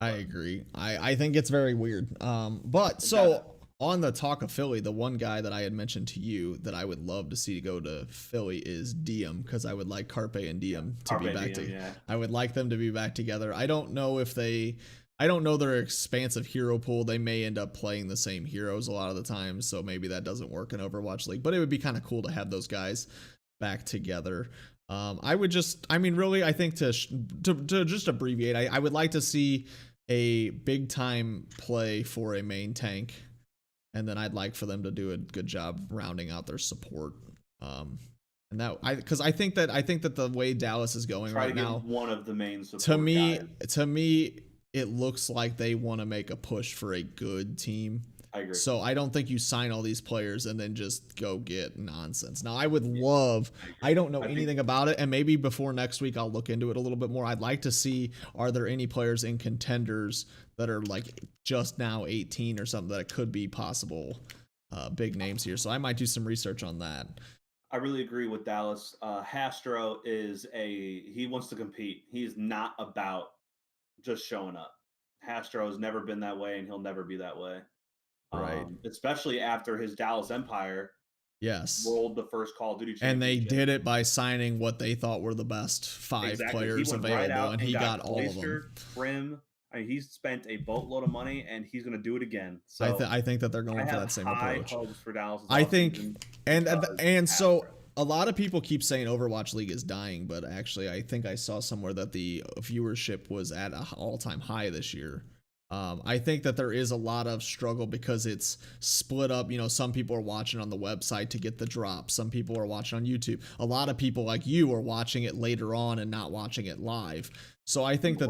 I agree. I think it's very weird. But so. On the talk of Philly, the one guy that I had mentioned to you that I would love to see go to Philly is Diem, because I would like Carpe and Diem to be back together. I would like them to be back together. I don't know their expansive hero pool. They may end up playing the same heroes a lot of the time, so maybe that doesn't work in Overwatch League, but it would be kind of cool to have those guys back together. I think to just abbreviate, I would like to see a big time play for a main tank. And then I'd like for them to do a good job rounding out their support. Because I think that the way Dallas is going right now, one of the main support to me, it looks like they want to make a push for a good team. I agree. So I don't think you sign all these players and then just go get nonsense. Now I would love, I don't know anything about it, and maybe before next week I'll look into it a little bit more. I'd like to see, are there any players in contenders that are like just now 18 or something that it could be possible big names here. So I might do some research on that. I really agree with Dallas. Hastro he wants to compete. He's not about just showing up. Hastro has never been that way, and he'll never be that way. Right. Especially after his Dallas Empire rolled the first Call of Duty championship. And they did it by signing what they thought were the best 5 players available, and he got all of them. Prim. I mean, he's spent a boatload of money, and he's going to do it again. So I think that they're going for that same approach. Hopes for Dallas. I think, and so a lot of people keep saying Overwatch League is dying, but actually, I think I saw somewhere that the viewership was at an all-time high this year. I think that there is a lot of struggle because it's split up. You know, some people are watching on the website to get the drop. Some people are watching on YouTube. A lot of people like you are watching it later on and not watching it live. So I think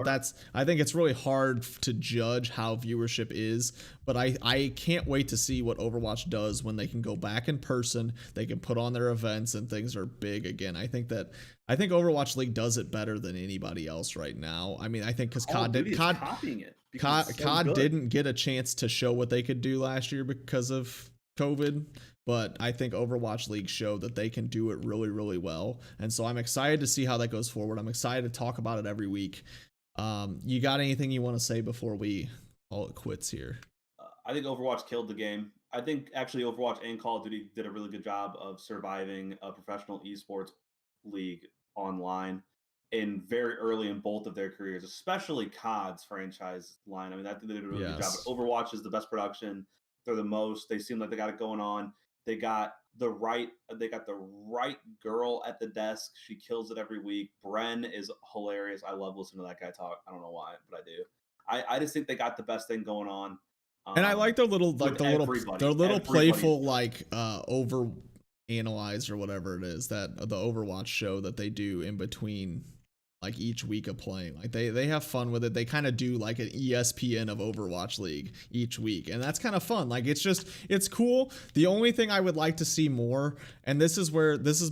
I think it's really hard to judge how viewership is, but I can't wait to see what Overwatch does when they can go back in person, they can put on their events and things are big again. I think Overwatch League does it better than anybody else right now. I mean, I think because COD copying it. COD didn't get a chance to show what they could do last year because of COVID, but I think Overwatch League showed that they can do it really, really well. And so I'm excited to see how that goes forward. I'm excited to talk about it every week. You got anything you want to say before we call it quits here? I think Overwatch killed the game. I think actually Overwatch and Call of Duty did a really good job of surviving a professional esports league online in very early in both of their careers, especially COD's franchise line. I mean, I think they did a really good job. But Overwatch is the best production. They're the most. They seem like they got it going on. They got the right girl at the desk. She kills it every week. Bren is hilarious. I love listening to that guy talk. I don't know why, but I do. I just think they got the best thing going on. And I like their little playful over analyze or whatever it is, that the Overwatch show that they do in between like each week of playing. Like they have fun with it. They kind of do like an ESPN of Overwatch League each week, and that's kind of fun. Like it's cool. The only thing I would like to see more, and this is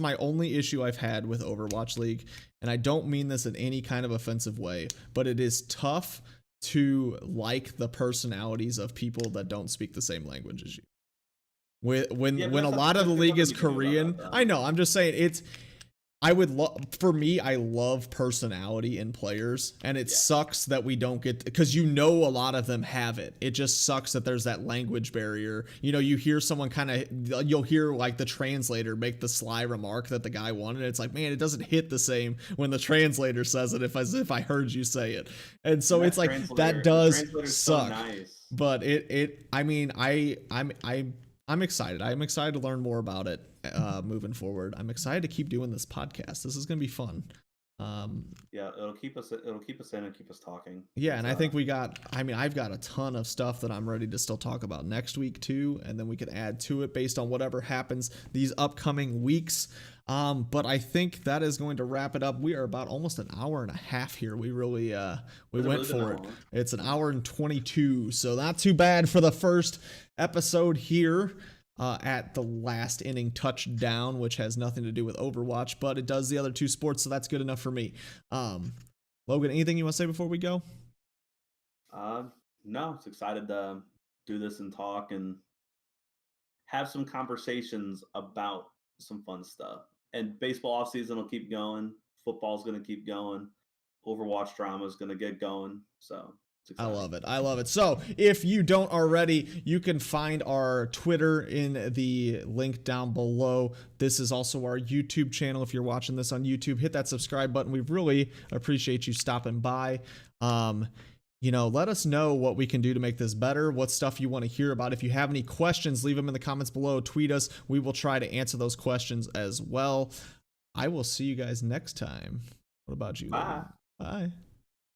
my only issue I've had with Overwatch League, and I don't mean this in any kind of offensive way, but it is tough to like the personalities of people that don't speak the same language as you. When a lot of the league is Korean, I know. I'm just saying for me, I love personality in players, and it sucks that we don't get, because a lot of them have it. It just sucks that there's that language barrier. You know, you hear someone you'll hear like the translator make the sly remark that the guy wanted. It's like, man, it doesn't hit the same when the translator says it as if I heard you say it. And so it's like that does suck. So nice. But I'm excited. I'm excited to learn more about it moving forward. I'm excited to keep doing this podcast. This is going to be fun. It'll keep us in and keep us talking. Yeah, and I think I've got a ton of stuff that I'm ready to still talk about next week too, and then we can add to it based on whatever happens these upcoming weeks. But I think that is going to wrap it up. We are about almost an hour and a half here. We really went for it. It's an hour and 22, so not too bad for the first episode here at the last inning touchdown, which has nothing to do with Overwatch, but it does the other two sports, so that's good enough for me. Logan, anything you want to say before we go? No, it's excited to do this and talk and have some conversations about some fun stuff. And baseball offseason will keep going. Football's going to keep going. Overwatch drama is going to get going. So I love it. So if you don't already, you can find our Twitter in the link down below. This is also our YouTube channel. If you're watching this on YouTube, hit that subscribe button. We really appreciate you stopping by. Let us know what we can do to make this better, what stuff you want to hear about. If you have any questions, leave them in the comments below, tweet us. We will try to answer those questions as well. I will see you guys next time. What about you? Bye. Bye.